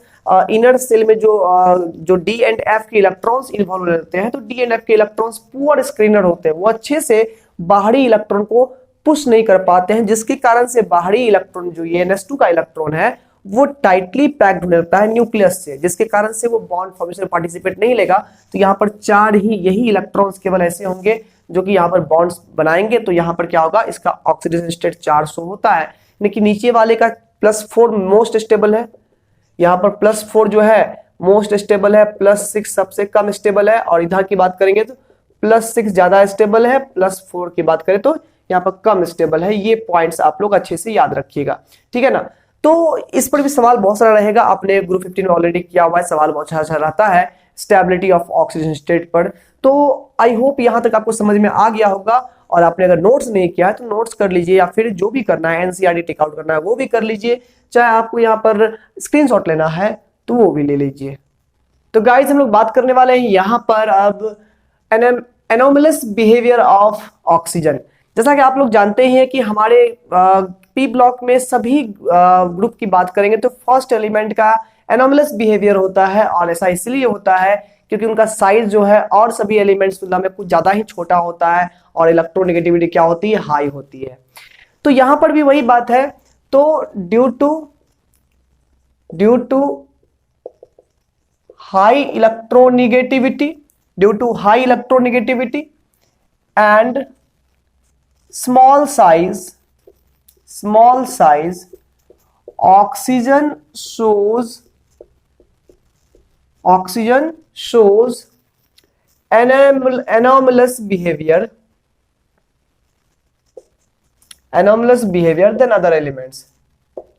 S1: इनर सेल में जो डी एंड एफ के इलेक्ट्रॉन्स इन्वॉल्व रहते हैं, तो डी एंड एफ के इलेक्ट्रॉन्स पुअर स्क्रीनर होते हैं, वो अच्छे से बाहरी इलेक्ट्रॉन को पुश नहीं कर पाते हैं, जिसके कारण से बाहरी इलेक्ट्रॉन जो ये NS2 का इलेक्ट्रॉन है वो टाइटली पैक्ड होने लगता है न्यूक्लियस से, जिसके कारण से वो बॉन्ड फॉर्मेशन में पार्टिसिपेट नहीं लेगा। तो यहाँ पर 4 ही यही इलेक्ट्रॉन्स केवल ऐसे होंगे जो कि यहाँ पर बॉन्ड्स बनाएंगे। तो यहाँ पर क्या होगा, इसका ऑक्सीडेशन स्टेट 400 होता है, लेकिन नीचे वाले का +4 मोस्ट स्टेबल है, यहाँ पर +4 जो है मोस्ट स्टेबल है, +6 सबसे कम स्टेबल है, और इधर की बात करेंगे तो +6 ज्यादा स्टेबल है, +4 की बात करें तो यहाँ पर कम स्टेबल है। ये पॉइंट्स आप लोग अच्छे से याद रखिएगा, ठीक है ना। तो इस पर भी सवाल बहुत सारा रहेगा, आपने ग्रुप 15 में ऑलरेडी किया हुआ है, सवाल बहुत अच्छा रहता है स्टेबिलिटी ऑफ ऑक्सीजन स्टेट पर। तो आई होप यहाँ तक आपको समझ में आ गया होगा, और आपने अगर नोट्स नहीं किया है तो नोट्स कर लीजिए, या फिर जो भी करना है NCERT टेकआउट करना है वो भी कर लीजिए, चाहे आपको यहाँ पर स्क्रीनशॉट लेना है तो वो भी ले लीजिए। तो गाइस हम लोग बात करने वाले हैं यहाँ पर अब एनोमलस बिहेवियर ऑफ ऑक्सीजन। जैसा कि आप लोग जानते हैं कि हमारे पी ब्लॉक में सभी ग्रुप की बात करेंगे तो फर्स्ट एलिमेंट का एनोमलस बिहेवियर होता है, और ऐसा इसलिए होता है क्योंकि उनका साइज जो है और सभी एलिमेंट्स तुलना में कुछ ज्यादा ही छोटा होता है और इलेक्ट्रोनेगेटिविटी क्या होती है, हाई होती है। तो यहां पर भी वही बात है। तो due to high electronegativity and small size oxygen shows anomalous behavior than other elements।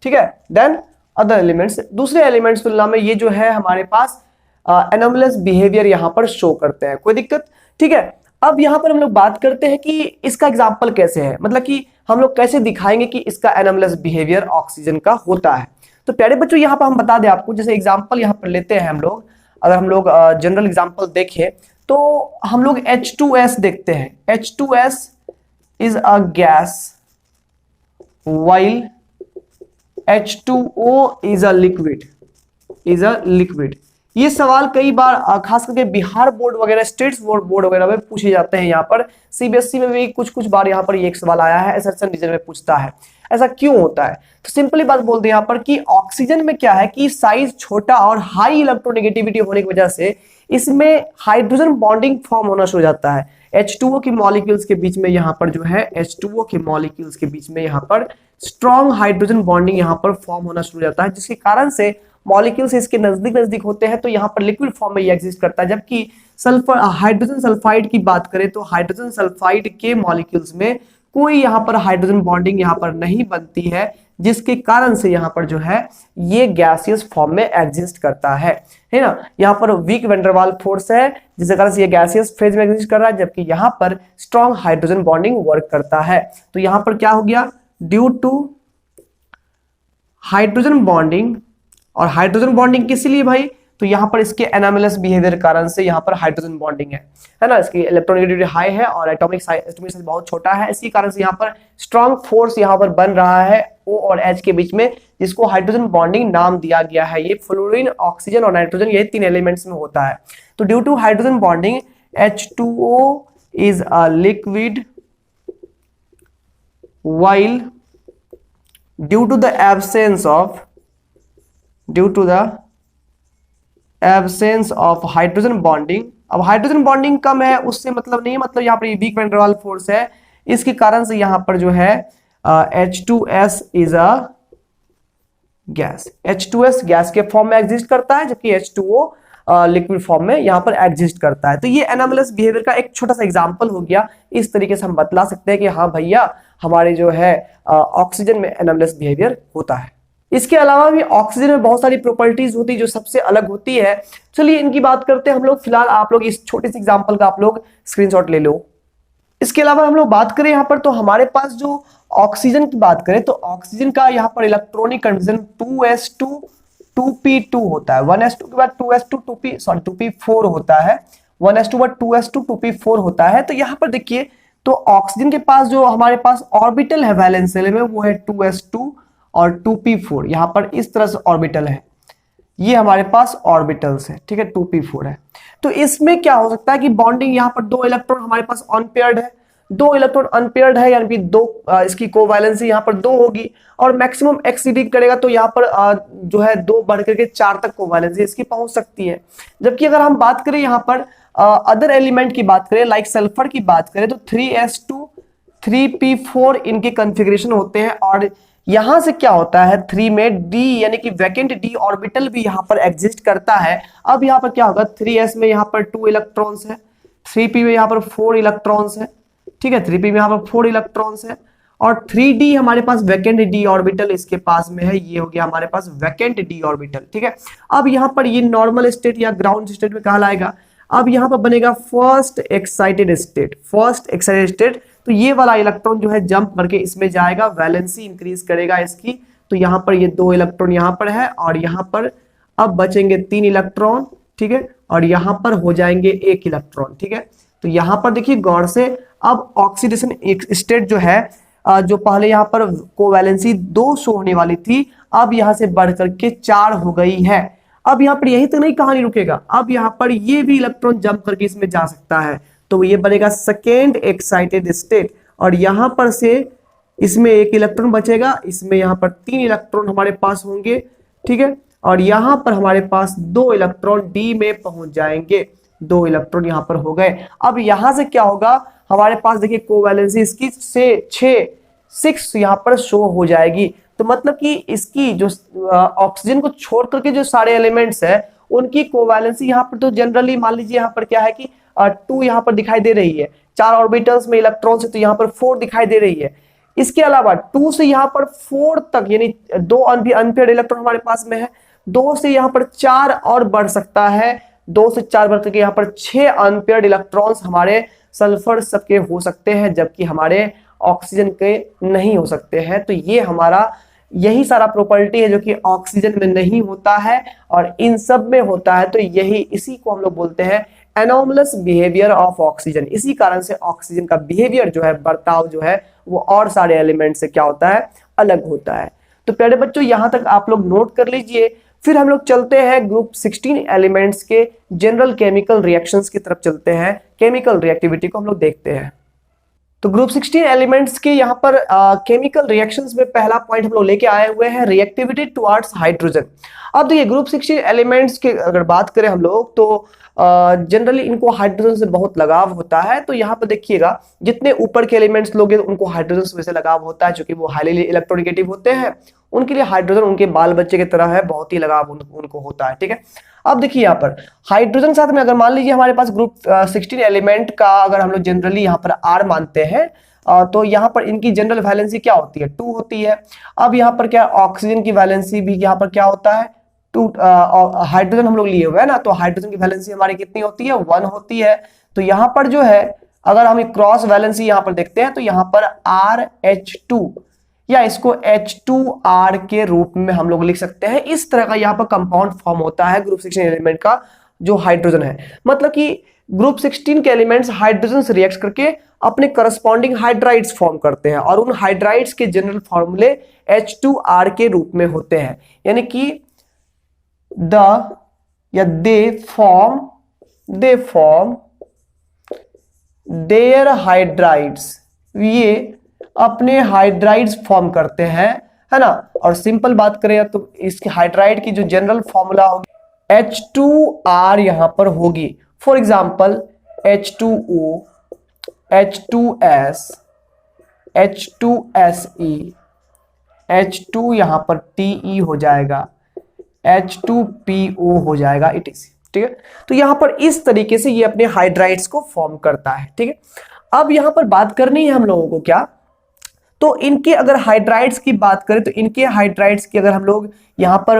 S1: ठीक है, देन अदर एलिमेंट्स, दूसरे एलिमेंट्स तुलना में ये जो है हमारे पास एनोमलस बिहेवियर यहां पर शो करते हैं। कोई दिक्कत? ठीक है। अब यहां पर हम लोग बात करते हैं कि इसका एग्जांपल कैसे है, मतलब कि हम लोग कैसे दिखाएंगे कि इसका एनोमलस बिहेवियर ऑक्सीजन का होता है। तो प्यारे बच्चों यहां पर हम बता दें आपको, जैसे एग्जांपल यहां पर लेते हैं हम लोग, अगर हम लोग जनरल एग्जांपल देखें तो हम लोग H2S देखते हैं। H2S is a gas while H2O is a liquid। ये सवाल कई बार खास करके बिहार बोर्ड वगैरह, स्टेट्स बोर्ड वगैरह में पूछे जाते हैं। यहाँ पर सीबीएसई में भी कुछ बार यहाँ पर ये एक सवाल आया है, एसएससी रीजन में पूछता है। ऐसा क्यों होता है? तो सिंपली बात बोलते हैं यहाँ पर कि ऑक्सीजन में क्या है कि साइज छोटा और हाई इलेक्ट्रोनेगेटिविटी होने की वजह से इसमें हाइड्रोजन बॉन्डिंग फॉर्म होना शुरू हो जाता है। H2O के मॉलिक्यूल्स के बीच में यहाँ पर जो है H2O के मॉलिक्यूल्स के बीच में यहाँ पर स्ट्रॉन्ग हाइड्रोजन बॉन्डिंग यहाँ पर फॉर्म होना शुरू हो जाता है, जिसके कारण से मॉलिक्यूल्स इसके नजदीक होते हैं, तो यहाँ पर लिक्विड फॉर्म में ये एग्जिस्ट करता है। जबकि सल्फर हाइड्रोजन सल्फाइड की बात करें तो हाइड्रोजन सल्फाइड के मॉलिक्यूल्स में कोई यहाँ पर हाइड्रोजन बॉन्डिंग यहाँ पर नहीं बनती है, जिसके कारण से यहाँ पर जो है ये गैसियस फॉर्म में एग्जिस्ट करता है ना। यहाँ पर weak van der Waals force है, जिसके कारण से ये गैसियस फेज में एग्जिस्ट कर रहा है, जबकि यहाँ पर स्ट्रॉन्ग हाइड्रोजन बॉन्डिंग वर्क करता है। तो यहाँ पर क्या हो गया, ड्यू टू हाइड्रोजन बॉन्डिंग, और हाइड्रोजन बॉन्डिंग किस लिए भाई, तो यहाँ पर इसके एनोमलस बिहेवियर कारण से यहाँ पर हाइड्रोजन बॉन्डिंग है ना। इसकी इलेक्ट्रोनेगेटिविटी हाई है और एटॉमिक साइज बहुत छोटा है, इसी कारण से यहाँ पर स्ट्रॉन्ग फोर्स यहाँ पर बन रहा है O और H के बीच में, जिसको हाइड्रोजन बॉन्डिंग नाम दिया गया है। ये फ्लोरीन, ऑक्सीजन और नाइट्रोजन, ये तीन एलिमेंट्स में होता है। तो due to hydrogen bonding H2O is a liquid while due to the absence of hydrogen bonding. अब हाइड्रोजन बॉन्डिंग कम है उससे मतलब नहीं है, मतलब यहाँ पर ये weak van der Waals force है, इसके कारण से यहाँ पर जो है H2S is a gas. H2S gas के फॉर्म में एग्जिस्ट करता है, जबकि H2O लिक्विड फॉर्म में यहाँ पर एग्जिस्ट करता है। तो ये एनोमलस बिहेवियर का एक छोटा सा एग्जांपल हो गया। इस तरीके से हम बतला सकते हैं कि हाँ भैया हमारे जो है ऑक्सीजन में एनोमलस बिहेवियर होता है। इसके अलावा भी ऑक्सीजन में बहुत सारी प्रॉपर्टीज होती है जो सबसे अलग होती है। चलिए इनकी बात करते हैं हम लोग। फिलहाल आप लोग इस छोटे से एग्जांपल का आप लोग स्क्रीनशॉट ले लो। इसके अलावा हम लोग बात करें यहाँ पर, तो हमारे पास जो ऑक्सीजन की बात करें तो ऑक्सीजन का यहाँ पर इलेक्ट्रॉनिक कन्वर्जन 2s2 2p2 होता है। 1s2 के बाद 2s2 2p4 होता है। 1s2 बाद 2s2 2p4 होता है। तो यहाँ पर देखिए, तो ऑक्सीजन के पास जो हमारे पास ऑर्बिटल है वैलेंस शेल में, वो है 2s2 और 2p4। यहाँ पर इस तरह से ऑर्बिटल है, ये हमारे पास ऑर्बिटल्स है, ठीक है, 2p4 है। तो इसमें क्या हो सकता है कि बॉन्डिंग यहाँ पर दो इलेक्ट्रॉन हमारे पास अनपेयर्ड है, दो इलेक्ट्रॉन अनपेयर्ड है, यानी कि दो इसकी कोवैलेंसी यहाँ पर दो होगी, और मैक्सिमम एक्सीडिंग करेगा तो यहाँ पर जो है दो बढ़ करके 4 तक कोवैलेंसी इसकी पहुंच सकती है। जबकि अगर हम बात करें यहाँ पर अदर एलिमेंट की बात करें, लाइक सल्फर की बात करें, तो 3s2 3p4 इनके कॉन्फ़िगरेशन होते हैं। और यहां से क्या होता है, 3 में डी यानी कि वैकेंट डी ऑर्बिटल भी यहाँ पर एग्जिस्ट करता है। अब यहाँ पर क्या होगा, 3s में यहाँ पर 2 इलेक्ट्रॉन्स है, 3p में यहाँ पर 4 इलेक्ट्रॉन्स है, ठीक है, 3p में यहाँ पर 4 इलेक्ट्रॉन्स है, और 3d हमारे पास वैकेंट डी ऑर्बिटल इसके पास में है, ये हो गया हमारे पास वैकेंट डी ऑर्बिटल, ठीक है। अब यहाँ पर ये नॉर्मल स्टेट या ग्राउंड स्टेट में कहलाएगा। अब यहाँ पर बनेगा फर्स्ट एक्साइटेड स्टेट। तो ये वाला इलेक्ट्रॉन जो है जंप करके इसमें जाएगा, वैलेंसी इंक्रीज करेगा इसकी। तो यहाँ पर ये 2 इलेक्ट्रॉन यहाँ पर है, और यहाँ पर अब बचेंगे 3 इलेक्ट्रॉन, ठीक है, और यहाँ पर हो जाएंगे 1 इलेक्ट्रॉन। ठीक है, तो यहाँ पर देखिए गौर से, अब ऑक्सीडेशन स्टेट जो है, जो पहले यहाँ पर कोवैलेंसी 2 शो होने वाली थी, अब यहाँ से बढ़ करके 4 हो गई है। अब यहाँ पर यही तो नहीं कहानी रुकेगा, अब यहाँ पर ये भी इलेक्ट्रॉन जंप करके इसमें जा सकता है, तो ये बनेगा सेकेंड एक्साइटेड स्टेट। और यहाँ पर से इसमें 1 इलेक्ट्रॉन बचेगा, इसमें यहाँ पर 3 इलेक्ट्रॉन हमारे पास होंगे। ठीक है, और यहाँ पर हमारे पास 2 इलेक्ट्रॉन डी में पहुंच जाएंगे, 2 इलेक्ट्रॉन यहाँ पर हो गए। अब यहाँ से क्या होगा, हमारे पास देखिए कोवैलेंसी इसकी से 6 यहाँ पर शो हो जाएगी। तो मतलब कि इसकी जो ऑक्सीजन को छोड़ करके जो सारे एलिमेंट्स है उनकी कोवैलेंसी यहाँ पर तो जनरली मान लीजिए यहाँ पर क्या है कि 2 यहाँ पर दिखाई दे रही है, 4 ऑर्बिटल्स में इलेक्ट्रॉन से तो यहाँ पर 4 दिखाई दे रही है। इसके अलावा 2 से यहाँ पर 4 तक यानी 2 अनपेयर्ड इलेक्ट्रॉन हमारे पास में है, 2 से यहाँ पर 4 और बढ़ सकता है, 2 से 4 बढ़ करके यहाँ पर 6 अनपेयर्ड इलेक्ट्रॉन्स हमारे सल्फर सबके हो सकते हैं, जबकि हमारे ऑक्सीजन के नहीं हो सकते हैं। तो ये हमारा यही सारा प्रॉपर्टी है जो कि ऑक्सीजन में नहीं होता है और इन सब में होता है। तो यही इसी को हम लोग बोलते हैं एनोमलस बिहेवियर ऑफ ऑक्सीजन। इसी कारण से ऑक्सीजन का बिहेवियर जो है, बर्ताव जो है, वो और सारे एलिमेंट से क्या होता है, अलग होता है। तो प्यारे बच्चों यहां तक आप लोग नोट कर लीजिए। फिर हम लोग चलते हैं ग्रुप 16 एलिमेंट्स के जनरल केमिकल रिएक्शंस की तरफ चलते हैं, केमिकल रिएक्टिविटी को हम लोग देखते हैं। तो ग्रुप 16 एलिमेंट्स के यहाँ पर केमिकल रिएक्शंस में पहला पॉइंट हम लोग लेके आए हुए हैं रिएक्टिविटी टुवर्ड्स हाइड्रोजन। अब देखिए ग्रुप 16 एलिमेंट्स के अगर बात करें हम लोग तो जनरली इनको हाइड्रोजन से बहुत लगाव होता है। तो यहाँ पर देखिएगा जितने ऊपर के एलिमेंट्स लोग हैं उनको हाइड्रोजन से वैसे लगाव होता है, क्योंकि वो हाईली इलेक्ट्रोनेगेटिव होते हैं, उनके लिए हाइड्रोजन उनके बाल बच्चे की तरह है, बहुत ही लगाव उनको होता है। ठीक है, अब देखिए यहाँ पर हाइड्रोजन साथ में अगर मान लीजिए हमारे पास ग्रुप 16 एलिमेंट का अगर हम लोग जनरली यहाँ पर R मानते हैं, तो यहाँ पर इनकी जनरल वैलेंसी क्या होती है, 2 होती है। अब यहाँ पर क्या ऑक्सीजन की वैलेंसी भी यहाँ पर क्या होता है, 2। हाइड्रोजन हम लोग लिए हुए हैं ना, तो हाइड्रोजन की वैलेंसी हमारी कितनी होती है, 1 होती है। तो यहाँ पर जो है अगर हम क्रॉस वैलेंसी यहाँ पर देखते हैं तो यहाँ पर RH2 या इसको H2R के रूप में हम लोग लिख सकते हैं। इस तरह का यहाँ पर कंपाउंड फॉर्म होता है ग्रुप 16 एलिमेंट का जो हाइड्रोजन है। मतलब कि ग्रुप 16 के एलिमेंट्स हाइड्रोजन से रिएक्ट करके अपने करस्पॉन्डिंग हाइड्राइड्स फॉर्म करते हैं और उन हाइड्राइड्स के जनरल फॉर्मूले H2R के रूप में होते हैं, यानी कि दे फॉर्म देयर हाइड्राइड्स, ये अपने हाइड्राइड्स फॉर्म करते हैं, है ना। और सिंपल बात करें तो इसके हाइड्राइड की जो जनरल फॉर्मूला होगी H2R यहां पर होगी। For example H2O, H2S, H2SE, H2 यहां पर TE हो जाएगा, H2PO हो जाएगा, इटीसी। ठीक है, तो यहां पर इस तरीके से ये अपने हाइड्राइड्स को फॉर्म करता है। ठीक है, अब यहां पर बात करनी है हम लोगों को क्या, तो इनके अगर हाइड्राइड्स की बात करें तो इनके हाइड्राइड्स की अगर हम लोग यहाँ पर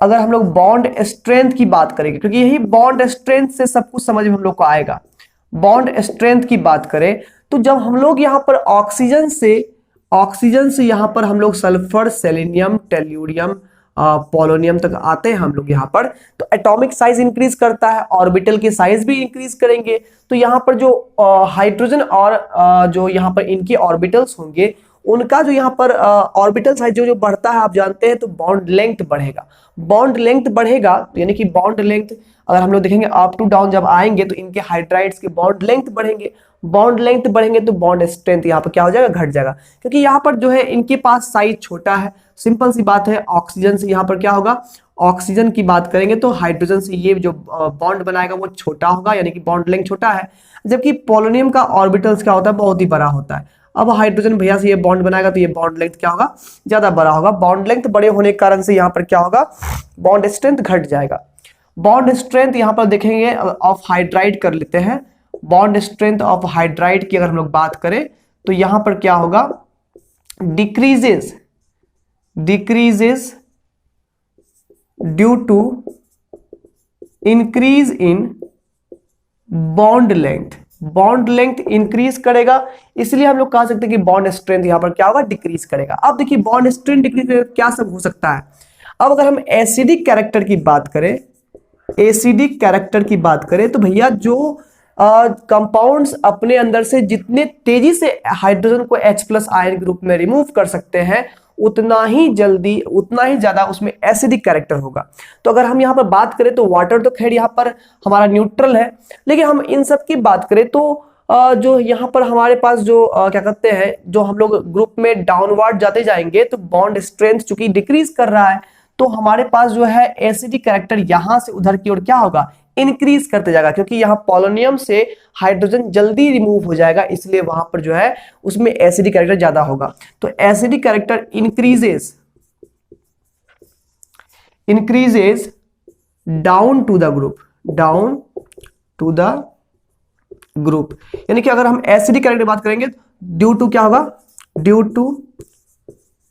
S1: अगर हम लोग बॉन्ड स्ट्रेंथ की बात करेंगे, क्योंकि यही बॉन्ड स्ट्रेंथ से सब कुछ समझ में हम लोग को आएगा। बॉन्ड स्ट्रेंथ की बात करें तो जब हम लोग यहाँ पर ऑक्सीजन से यहाँ पर हम लोग सल्फर, सेलेनियम, टेल्यूरियम, पोलोनियम तक आते हैं हम लोग यहाँ पर, तो एटॉमिक साइज इंक्रीज करता है, ऑर्बिटल की साइज भी इंक्रीज करेंगे। तो यहाँ पर जो हाइड्रोजन और जो यहाँ पर इनके ऑर्बिटल्स होंगे उनका जो यहाँ पर ऑर्बिटल साइज जो बढ़ता है आप जानते हैं, तो बॉन्ड लेंथ बढ़ेगा। बॉन्ड लेंथ बढ़ेगा तो यानी कि बॉन्ड लेंथ अगर हम लोग देखेंगे अप टू डाउन जब आएंगे तो इनके हाइड्राइड्स के बॉन्ड लेंथ बढ़ेंगे। बॉन्ड लेंथ बढ़ेंगे तो बॉन्ड स्ट्रेंथ यहाँ पर क्या हो जाएगा, घट जाएगा, क्योंकि यहाँ पर जो है इनके पास साइज छोटा है। सिंपल सी बात है, ऑक्सीजन से यहाँ पर क्या होगा, ऑक्सीजन की बात करेंगे तो हाइड्रोजन से ये जो बॉन्ड बनाएगा वो छोटा होगा, यानी कि बॉन्ड लेंथ छोटा है, जबकि पोलोनियम का ऑर्बिटल्स क्या होता है, बहुत ही बड़ा होता है। अब हाइड्रोजन भैया से ये बॉन्ड बनाएगा तो ये बॉन्ड लेंथ क्या होगा, ज्यादा बड़ा होगा। बॉन्ड लेंथ बड़े होने के कारण से यहाँ पर क्या होगा, बॉन्ड स्ट्रेंथ घट जाएगा। बॉन्ड स्ट्रेंथ यहाँ पर देखेंगे ऑफ हाइड्राइड कर लेते हैं। बॉन्ड स्ट्रेंथ ऑफ हाइड्राइड की अगर हम लोग बात करें तो यहां पर क्या होगा, decreases due to increase in bond length. Bond length increase करेगा, इसलिए हम लोग कह सकते हैं कि बॉन्ड स्ट्रेंथ यहां पर क्या होगा, डिक्रीज करेगा। अब देखिए बॉन्ड स्ट्रेंथ डिक्रीज करेगा क्या सब हो सकता है। अब अगर हम एसिडिक कैरेक्टर की बात करें, एसिडिक कैरेक्टर की बात करें तो भैया जो कंपाउंड्स अपने अंदर से जितने तेजी से हाइड्रोजन को H+ आयन ग्रुप में रिमूव कर सकते हैं उतना ही जल्दी उतना ही ज्यादा उसमें एसिडिक कैरेक्टर होगा। तो अगर हम यहाँ पर बात करें तो वाटर तो खैर यहाँ पर हमारा न्यूट्रल है, लेकिन हम इन सब की बात करें तो जो यहाँ पर हमारे पास जो क्या कहते हैं, जो हम लोग ग्रुप में डाउनवर्ड जाते जाएंगे तो बॉन्ड स्ट्रेंथ चूंकि डिक्रीज कर रहा है तो हमारे पास जो है एसिडिक कैरेक्टर यहां से उधर की ओर क्या होगा, इंक्रीज करते जाएगा, क्योंकि यहाँ पोलोनियम से हाइड्रोजन जल्दी रिमूव हो जाएगा, इसलिए वहां पर जो है उसमें एसिडिक कैरेक्टर ज्यादा होगा। तो acidic character increases down to the group, यानी कि अगर हम एसिडिक कैरेक्टर बात करेंगे ड्यू टू क्या होगा, due to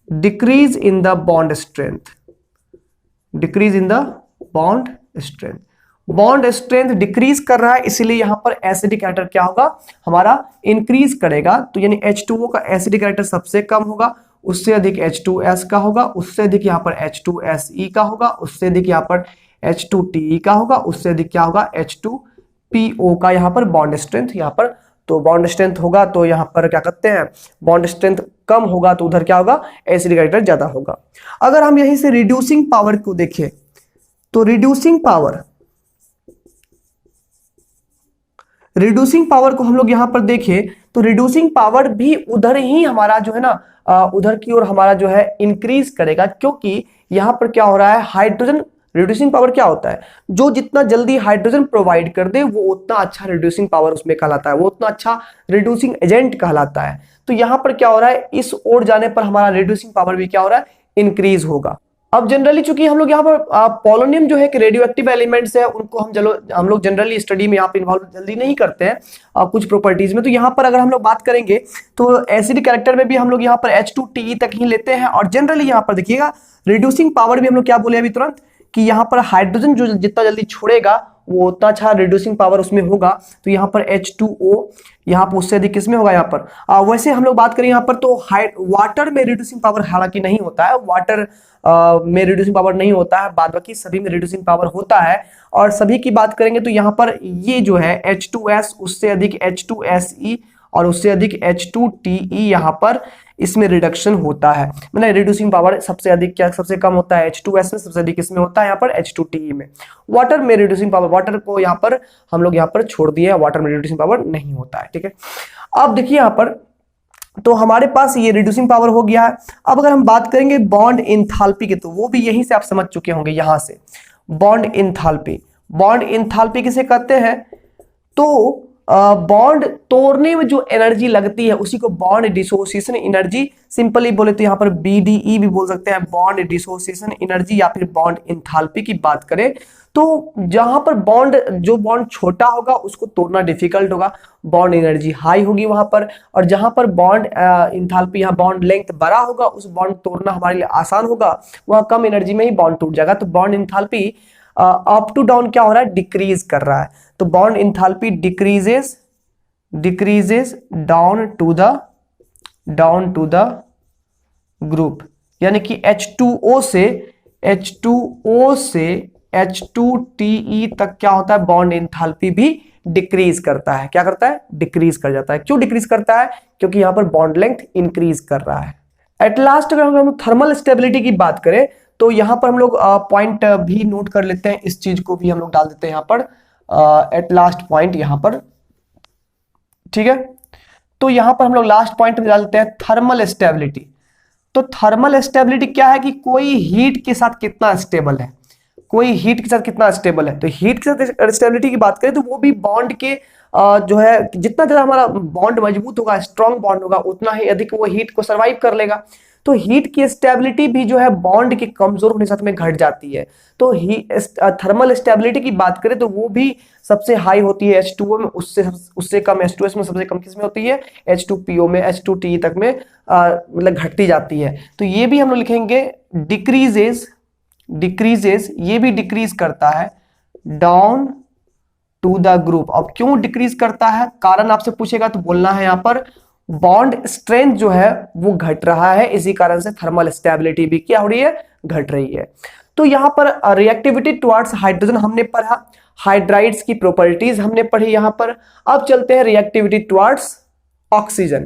S1: decrease in the bond strength, bond strength decrease कर रहा है, इसीलिए यहां पर एसिडिक कैरेक्टर क्या होगा हमारा इंक्रीज करेगा। तो यानी H2O का एसिडिक कैरेक्टर सबसे कम होगा, उससे अधिक H2S का होगा, उससे अधिक यहां पर H2SE का होगा, उससे अधिक यहां पर H2TE का होगा, उससे अधिक क्या होगा H2PO का यहां पर बॉन्ड स्ट्रेंथ यहां पर। तो बॉन्ड स्ट्रेंथ होगा तो यहां पर क्या कहते हैं, बॉन्ड स्ट्रेंथ कम होगा तो उधर क्या होगा, एसिडिक कैरेक्टर ज्यादा होगा। अगर हम यहीं से रिड्यूसिंग पावर को देखें तो रिड्यूसिंग पावर को हम लोग यहां पर देखें तो रिड्यूसिंग पावर भी उधर ही हमारा जो है ना उधर की ओर हमारा जो है इंक्रीज करेगा, क्योंकि यहां पर क्या हो रहा है, हाइड्रोजन रिड्यूसिंग पावर क्या होता है, जो जितना जल्दी हाइड्रोजन प्रोवाइड कर दे वो उतना अच्छा रिड्यूसिंग पावर उसमें कहलाता है, वो उतना अच्छा रिड्यूसिंग एजेंट कहलाता है। तो यहां पर क्या हो रहा है, इस ओर जाने पर हमारा रिड्यूसिंग पावर भी क्या हो रहा है, इंक्रीज होगा। अब जनरली चूंकि हम लोग यहाँ पर पोलोनियम जो है कि रेडियो एक्टिव एलिमेंट्स है, उनको हम लोग जनरली स्टडी में यहाँ पे इन्वॉल्व जल्दी नहीं करते हैं कुछ प्रॉपर्टीज में। तो यहाँ पर अगर हम लोग बात करेंगे तो एसिडिक कैरेक्टर में भी हम लोग यहाँ पर H2TE तक ही लेते हैं, और जनरली यहाँ पर देखिएगा रिड्यूसिंग पावर भी हम लोग क्या बोले अभी तुरंत कि यहाँ पर हाइड्रोजन जो जितना जल्दी छोड़ेगा वो उतना अच्छा रिड्यूसिंग पावर उसमें होगा। तो यहाँ पर H2O यहाँ पर उससे अधिक किसमें होगा, यहाँ पर वैसे हम लोग बात करें यहाँ पर तो वाटर में रिड्यूसिंग पावर हालांकि नहीं होता है, वाटर में रिड्यूसिंग पावर नहीं होता है, बाद बाकी सभी में रिड्यूसिंग पावर होता है। और सभी की बात करेंगे तो यहाँ पर ये जो है H2S उससे अधिक H2SE और उससे अधिक H2TE यहाँ पर इसमें रिडक्शन होता है, मतलब रिड्यूसिंग पावर सबसे अधिक क्या सबसे कम होता है H2S में, सबसे अधिक इसमें होता है यहाँ पर H2TE में। वाटर में रिड्यूसिंग पावर, वाटर को यहाँ पर हम लोग यहाँ पर छोड़ दिए, वाटर में रिड्यूसिंग पावर नहीं होता है, ठीक है। अब देखिए यहाँ पर तो हमारे पास ये रिड्यूसिंग पावर हो गया है। अब अगर हम बात करेंगे बॉन्ड इंथैल्पी की तो वो भी यहीं से आप समझ चुके होंगे, यहां से बॉन्ड इंथैल्पी किसे कहते हैं, तो बॉन्ड तोड़ने में जो एनर्जी लगती है उसी को बॉन्ड डिसोसिएशन एनर्जी सिंपली बोले तो यहाँ पर BDE भी बोल सकते हैं, बॉन्ड डिसोसिएशन एनर्जी या फिर बॉन्ड इंथैल्पी की बात करें तो जहां पर जो बॉन्ड छोटा होगा उसको तोड़ना डिफिकल्ट होगा, बॉन्ड एनर्जी हाई होगी वहां पर, और जहां पर बॉन्ड इंथैल्पी यहाँ बॉन्ड लेंथ बड़ा होगा उस बॉन्ड तोड़ना हमारे लिए आसान होगा, वहां कम एनर्जी में ही बॉन्ड टूट जाएगा। तो bond enthalpy up to down क्या हो रहा है, डिक्रीज कर रहा है। तो bond enthalpy decreases down to the group, यानी कि H2O से H2TE तक क्या होता है, बॉन्ड इंथैल्पी भी डिक्रीज करता है। क्या करता है, डिक्रीज कर जाता है। क्यों डिक्रीज करता है, क्योंकि यहां पर बॉन्ड लेंथ इंक्रीज कर रहा है। एट लास्ट अगर हम थर्मल स्टेबिलिटी की बात करें तो यहां पर हम लोग पॉइंट भी नोट कर लेते हैं, इस चीज को भी हम लोग डाल देते हैं यहां पर एट लास्ट पॉइंट यहां पर, ठीक है। तो यहां पर हम लोग लास्ट पॉइंट में डाल देते हैं थर्मल स्टेबिलिटी। तो थर्मल स्टेबिलिटी क्या है कि कोई हीट के साथ कितना स्टेबल है, तो हीट के साथ स्टेबिलिटी की बात करें तो वो भी बॉन्ड के जो है जितना ज्यादा हमारा बॉन्ड मजबूत होगा, स्ट्रॉन्ग बॉन्ड होगा, उतना ही अधिक वो हीट को सर्वाइव कर लेगा। तो हीट की स्टेबिलिटी भी जो है बॉन्ड के कमजोर होने के साथ में घट जाती है। तो थर्मल स्टेबिलिटी की बात करें तो वो भी सबसे हाई होती है H2O में, उससे कम H2S में, सबसे कम किस में होती है, H2PO में, H2TE तक में मतलब घटती जाती है। तो ये भी हम लोग लिखेंगे डिक्रीजेस, ये भी डिक्रीज करता है डाउन टू द ग्रुप। अब क्यों डिक्रीज करता है, कारण आपसे पूछेगा तो बोलना है यहाँ पर बॉन्ड स्ट्रेंथ जो है वो घट रहा है, इसी कारण से थर्मल स्टेबिलिटी भी क्या हो रही है, घट रही है। तो यहाँ पर रिएक्टिविटी टुवर्ड्स हाइड्रोजन हमने पढ़ा, हाइड्राइड्स की प्रॉपर्टीज हमने पढ़ी यहाँ पर। अब चलते हैं रिएक्टिविटी टुवर्ड्स ऑक्सीजन।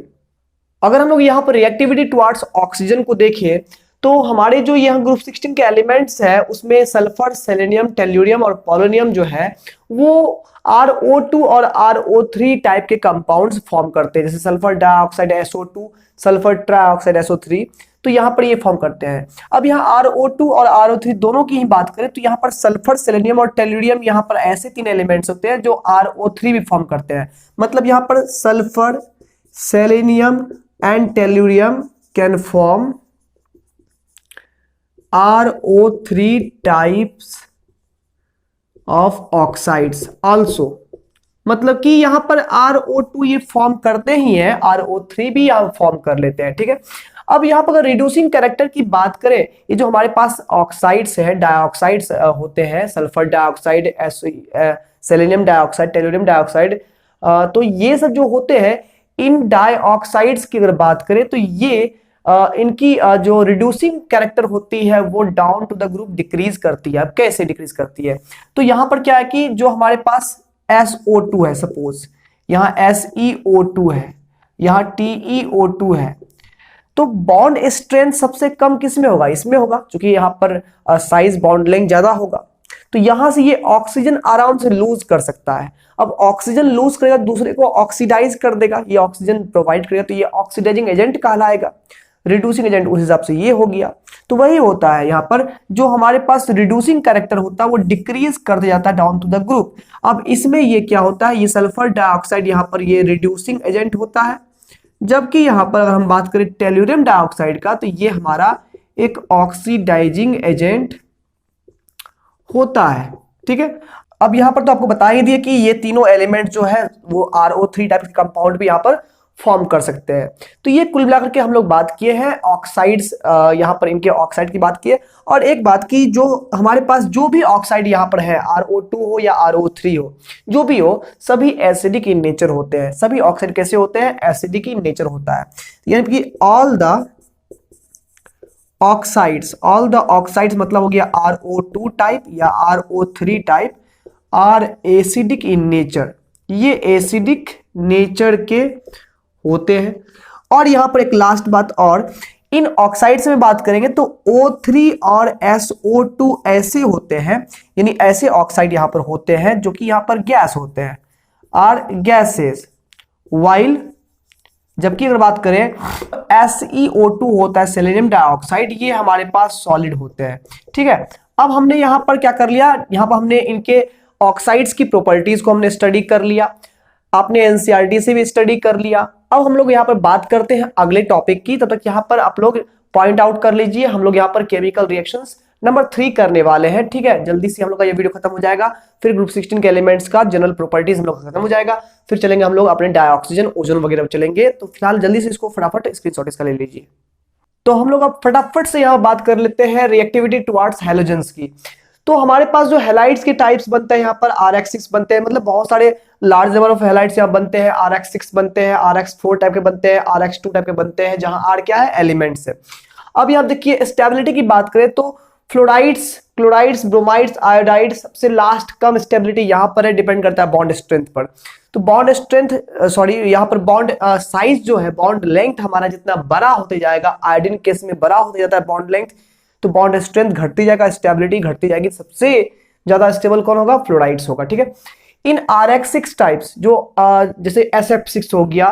S1: अगर हम लोग यहाँ पर रिएक्टिविटी टुवर्ड्स ऑक्सीजन को देखें तो हमारे जो यहाँ ग्रुप 16 के एलिमेंट्स है उसमें सल्फर, सेलेनियम, टेल्यूरियम और पोलोनियम जो है वो RO2 और RO3 टाइप के कंपाउंड्स फॉर्म करते हैं, जैसे sulphur dioxide SO2, sulphur trioxide SO3, तो यहाँ पर ये फॉर्म करते हैं। अब यहाँ RO2 और RO3 दोनों की ही बात करें तो यहाँ पर सल्फर, सेलेनियम और टेल्यूरियम यहाँ पर ऐसे 3 एलिमेंट्स होते हैं जो RO3 भी फॉर्म करते हैं। मतलब यहाँ पर sulphur, selenium and tellurium can form RO3 types of oxides also। मतलब कि यहां पर RO2 ये फॉर्म करते ही हैं, RO3 भी यहां फॉर्म कर लेते हैं, ठीक है। अब यहां पर अगर रिड्यूसिंग कैरेक्टर की बात करें, ये जो हमारे पास ऑक्साइड्स है, डाइऑक्साइड्स होते हैं, sulphur dioxide, selenium dioxide, tellurium dioxide, तो ये सब जो होते हैं इन डाइऑक्साइड्स की अगर बात करें तो ये इनकी जो रिड्यूसिंग कैरेक्टर होती है वो down to the group decrease करती है। अब कैसे डिक्रीज करती है, तो यहां पर क्या है कि जो हमारे पास SO2 है, सपोज यहां SeO2 है, यहां TeO2 है, तो बॉन्ड स्ट्रेंथ सबसे कम किस में होगा, इसमें होगा, क्योंकि यहां पर साइज बॉन्ड लेंथ ज्यादा होगा। तो यहां से ये ऑक्सीजन आराम से लूज कर सकता है। अब ऑक्सीजन लूज करेगा, दूसरे को ऑक्सीडाइज कर देगा, ये ऑक्सीजन प्रोवाइड करेगा, तो ये ऑक्सीडाइजिंग एजेंट कहलाएगा, रिड्यूसिंग एजेंट उस हिसाब से ये हो गया। तो वही होता है यहाँ पर, जो हमारे पास रिड्यूसिंग कैरेक्टर होता है वो डिक्रीज करते जाता है डाउन टू द ग्रुप। अब इसमें ये क्या होता है, ये सल्फर डाइऑक्साइड यहाँ पर ये रिड्यूसिंग एजेंट होता है, जबकि यहाँ पर अगर हम बात करें टेल्यूरियम डाइऑक्साइड का तो ये हमारा एक ऑक्सीडाइजिंग एजेंट होता है, ठीक है। अब यहां पर तो आपको बता ही दिया कि ये तीनों एलिमेंट जो है वो RO3 टाइप के कंपाउंड भी यहां पर फॉर्म कर सकते हैं। तो ये कुल मिलाकर के हम लोग बात किए हैं ऑक्साइड्स, यहां पर इनके ऑक्साइड की बात की है। और एक बात की, जो हमारे पास जो भी ऑक्साइड यहां पर है, RO2 हो या RO3 हो, जो भी हो, सभी एसिडिक इन नेचर होते हैं। सभी ऑक्साइड कैसे होते हैं, एसिडिक इन नेचर होता है। यानी कि ऑल द ऑक्साइड्स मतलब हो गया RO2 टाइप या RO3 type are acidic in nature, ये एसिडिक नेचर के होते हैं। और यहां पर एक लास्ट बात और, इन ऑक्साइड्स में बात करेंगे तो O3 और SO2 ऐसे होते हैं, यानी ऐसे ऑक्साइड यहां पर होते हैं जो कि यहां पर गैस होते हैं, आर गैसेस, वाइल जबकि अगर बात करें SeO2 होता है सेलेनियम डाइऑक्साइड, ये हमारे पास सॉलिड होते हैं, ठीक है। अब हमने यहां पर क्या कर लिया, यहां पर हमने इनके ऑक्साइड्स की प्रॉपर्टीज को हमने स्टडी कर लिया, आपने एनसीईआरटी से भी स्टडी कर लिया। अब हम लोग यहाँ पर बात करते हैं अगले टॉपिक की, तब तक यहाँ पर आप लोग पॉइंट आउट कर लीजिए। हम लोग यहाँ पर केमिकल रिएक्शंस नंबर 3 करने वाले हैं, ठीक है। जल्दी से हम लोग का ये वीडियो खत्म हो जाएगा, फिर ग्रुप 16 के एलिमेंट्स का जनरल प्रॉपर्टीज हम लोग खत्म हो जाएगा, फिर चलेंगे हम लोग अपने डाइऑक्सीजन, ओजोन वगैरह चलेंगे। तो फिलहाल जल्दी से इसको फटाफट स्क्रीनशॉट इसका ले लीजिए। तो हम लोग अब फटाफट से यहाँ बात कर लेते हैं रिएक्टिविटी टुवर्ड्स हैलोजेंस की। तो हमारे पास जो हैलाइड्स के टाइप्स बनते हैं यहाँ पर RX6 बनते हैं, मतलब बहुत सारे लार्ज नंबर ऑफ हैलाइड्स यहाँ बनते हैं। RX6 बनते हैं, RX4 टाइप के बनते हैं, RX2 टाइप के बनते हैं, जहां R क्या है, एलिमेंट्स है। अब यहाँ देखिए स्टेबिलिटी की बात करें तो फ्लोराइड्स, क्लोराइड्स, ब्रोमाइड्स, आयोडाइड्स, सबसे लास्ट कम स्टेबिलिटी यहाँ पर है, डिपेंड करता है बॉन्ड स्ट्रेंथ पर। तो बॉन्ड स्ट्रेंथ यहाँ पर बॉन्ड साइज जो है, बॉन्ड लेंथ हमारा जितना बड़ा होते जाएगा, आयोडीन केस में बड़ा होते जाता है बॉन्ड लेंथ, तो बॉन्ड स्ट्रेंथ घटती जाएगा, स्टेबिलिटी घटती जाएगी। सबसे ज्यादा स्टेबल कौन होगा, फ्लोराइड्स होगा, ठीक है। इन RX6 टाइप्स जो जैसे SF6 हो गया,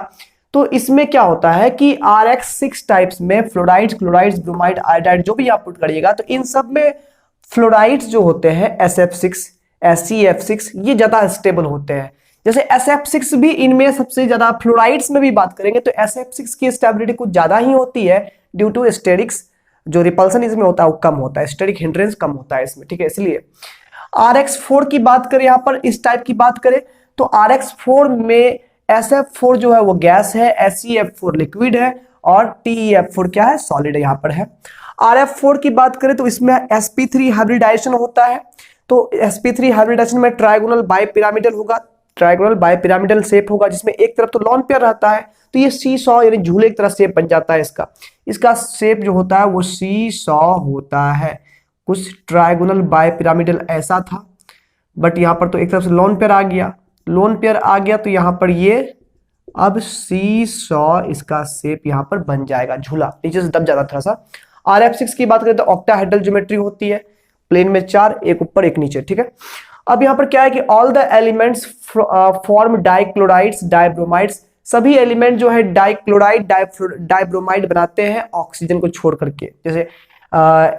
S1: तो इसमें क्या होता है कि RX6 टाइप्स में फ्लोराइड्स, क्लोराइड्स, ब्रोमाइड, आयोडाइड जो भी आप पुट करिएगा, तो इन सब में फ्लोराइड्स जो होते हैं SF6, SeF6, ये ज्यादा स्टेबल होते हैं। जैसे SF6 भी इनमें सबसे ज्यादा, फ्लोराइड्स में भी बात करेंगे तो SF6 की स्टेबिलिटी कुछ ज्यादा ही होती है, ड्यू टू स्टेरिक्स, जो रिपल्सन इसमें होता है वो कम होता है, स्टेरिक हिंड्रेंस कम होता है इसमें, ठीक है। इसलिए RX4 की बात करें, यहाँ पर इस टाइप की बात करें तो RX4 में SF4 जो है वो गैस है, SeF4 लिक्विड है और TeF4 क्या है, सॉलिड है यहाँ पर है। RF4 की बात करें तो इसमें sp3 हाइब्रिडाइजेशन होता है, तो sp3 हाइब्रिडाइजेशन में ट्राइगोनल बाइपिरामिडल होगा, ट्राइगोनल बाइपिरामिडल शेप होगा, जिसमें एक तरफ तो लॉन पेयर रहता है, तो ये सी सॉ यानी झूले की तरह शेप बन जाता है। इसका शेप जो होता है वो सी सॉ होता है, कुछ ट्रायगोनल बाय पिरामिडल ऐसा था, बट यहाँ पर तो एक तरफ से लोन पेयर आ गया, लोन पेयर आ गया तो यहाँ पर ये अब सी सॉ इसका शेप यहाँ पर बन जाएगा, झूला नीचे से दब जाता थोड़ा सा। RF6 की बात करें तो ऑक्टाहेड्रल ज्योमेट्री होती है, प्लेन में 4, एक ऊपर एक नीचे, ठीक है। अब यहाँ पर क्या है कि ऑल द एलिमेंट्स फॉर्म डाइक्लोराइड्स डाइब्रोमाइड्स, सभी एलिमेंट जो है डाइक्लोराइड डाइब्रोमाइड बनाते हैं ऑक्सीजन को छोड़ करके, जैसे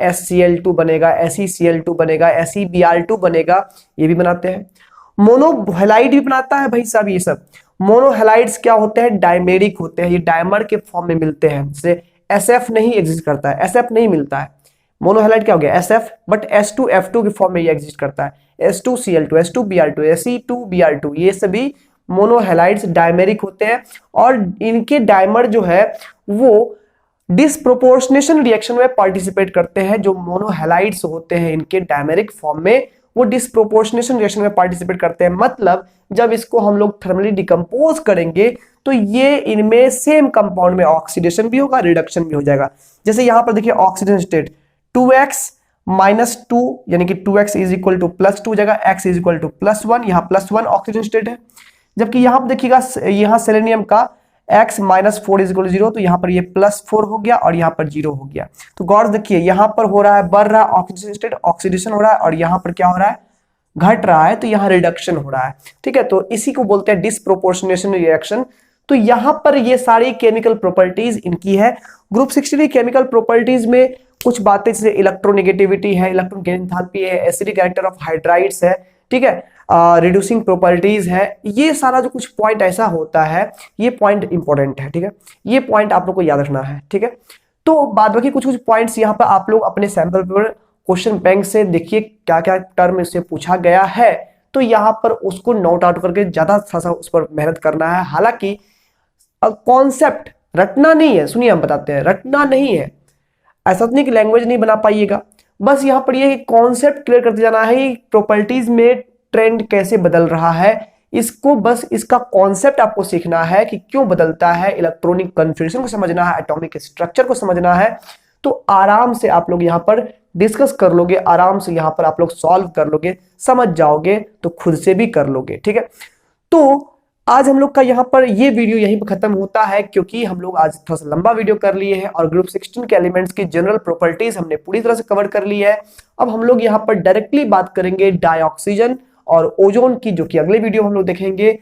S1: SCl2 बनेगा, SeCl2 बनेगा, SeBr2 बनेगा, ये भी बनाते हैं। मोनोहेलाइड भी बनाता है भाई साहब, ये सब मोनोहेलाइड्स क्या होते हैं, डायमेरिक होते हैं, ये डायमर के फॉर्म में मिलते हैं, जैसे SF नहीं एग्जिस्ट करता है, SF नहीं मिलता है। मोनोहेलाइड क्या हो गया, SF, बट S2F2 के फॉर्म में ये एग्जिस्ट करता है, S2Cl2, S2Br2, Se2Br2, ये सभी मोनोहेलाइड्स डायमेरिक होते हैं और इनके डायमर जो है वो डिसप्रोपोर्शनेशन रिएक्शन में पार्टिसिपेट करते हैं। जो मोनोहेलाइड्स होते हैं इनके डायमेरिक फॉर्म में वो डिसप्रोपोर्शनेशन रिएक्शन में पार्टिसिपेट करते हैं, मतलब जब इसको हम लोग थर्मली डिकम्पोज करेंगे तो ये इनमें सेम कंपाउंड में ऑक्सीडेशन भी होगा, रिडक्शन भी हो जाएगा। जैसे यहां पर देखिए ऑक्सीजन स्टेट 2x - 2 यानी कि 2x इज इक्वल टू +2 हो जाएगा, x इज इक्वल टू +1, यहाँ +1 ऑक्सीजन स्टेट है। जबकि यहां पर देखिएगा यहाँ सेलेनियम का x - 4 इज इक्वल टू 0, तो यहाँ पर ये +4 हो गया और यहाँ पर 0 हो गया। तो गौर देखिए यहाँ पर हो रहा है, बढ़ रहा है ऑक्सीजन स्टेट, ऑक्सीडेशन हो रहा है, और यहाँ पर क्या हो रहा है, घट रहा है, तो यहाँ रिडक्शन हो रहा है, ठीक है। तो इसी को बोलते हैं डिसप्रोपोर्शनेशन रिएक्शन। तो यहाँ पर ये सारी केमिकल प्रॉपर्टीज इनकी है। ग्रुप 60 केमिकल प्रॉपर्टीज में कुछ बातें जैसे इलेक्ट्रोनेगेटिविटी है, इलेक्ट्रॉन गेन एंथैल्पी है, एसिडिक कैरेक्टर ऑफ हाइड्राइड्स है, ठीक है, रिड्यूसिंग प्रॉपर्टीज है, ये सारा जो कुछ पॉइंट ऐसा होता है, ये पॉइंट इंपॉर्टेंट है, ठीक है, ये पॉइंट आप लोग को याद रखना है, ठीक है। तो बाद बाकी कुछ कुछ पॉइंट्स यहाँ पर आप लोग अपने सैंपल पेपर क्वेश्चन बैंक से देखिए क्या क्या टर्म इससे पूछा गया है, तो यहाँ पर उसको नोट आउट करके ज्यादा सा उस पर मेहनत करना है। हालांकि कॉन्सेप्ट रटना नहीं है, सुनिए हम बताते हैं, रटना नहीं है, ऐसा नहीं कि लैंग्वेज नहीं बना पाइएगा, बस यहाँ पर ये कॉन्सेप्ट क्लियर करते जाना है। प्रॉपर्टीज में ट्रेंड कैसे बदल रहा है, इसको बस इसका कॉन्सेप्ट आपको सीखना है कि क्यों बदलता है, इलेक्ट्रॉनिक कन्फिग्रेशन को समझना है, एटॉमिक स्ट्रक्चर को समझना है, तो आराम से आप लोग यहाँ पर डिस्कस कर लोगे, आराम से यहाँ पर आप लोग सॉल्व कर लोगे, समझ जाओगे तो खुद से भी कर लोगे, ठीक है। तो आज हम लोग का यहाँ पर ये वीडियो यहीं पर खत्म होता है, क्योंकि हम लोग आज थोड़ा सा लंबा वीडियो कर लिए हैं और ग्रुप 16 के एलिमेंट्स की जनरल प्रॉपर्टीज हमने पूरी तरह से कवर कर ली है। अब हम लोग यहाँ पर डायरेक्टली बात करेंगे डाइऑक्सीजन और ओजोन की, जो कि अगले वीडियो हम लोग देखेंगे।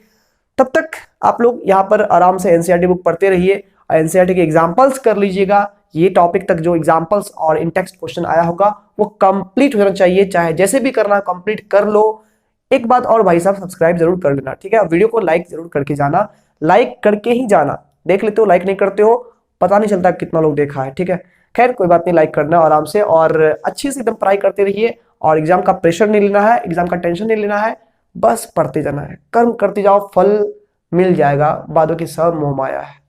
S1: तब तक आप लोग यहाँ पर आराम से एनसीईआरटी बुक पढ़ते रहिए, एनसीईआरटी के एग्जाम्पल्स कर लीजिएगा। ये टॉपिक तक जो एग्जाम्पल्स और इनटेक्स्ट क्वेश्चन आया होगा वो कंप्लीट होना चाहिए, चाहे जैसे भी करना है कंप्लीट कर लो। एक बात और भाई साहब, सब्सक्राइब जरूर कर लेना, ठीक है, वीडियो को लाइक जरूर करके जाना, लाइक करके ही जाना, देख लेते हो लाइक नहीं करते हो पता नहीं चलता कितना लोग देखा है, ठीक है। खैर कोई बात नहीं, लाइक करना आराम से और अच्छे से एकदम पढ़ाई करते रहिए, और एग्जाम का प्रेशर नहीं लेना है, एग्जाम का टेंशन नहीं लेना है, बस पढ़ते जाना है, कर्म करते जाओ, फल मिल जाएगा, बादों की सब मोह माया है।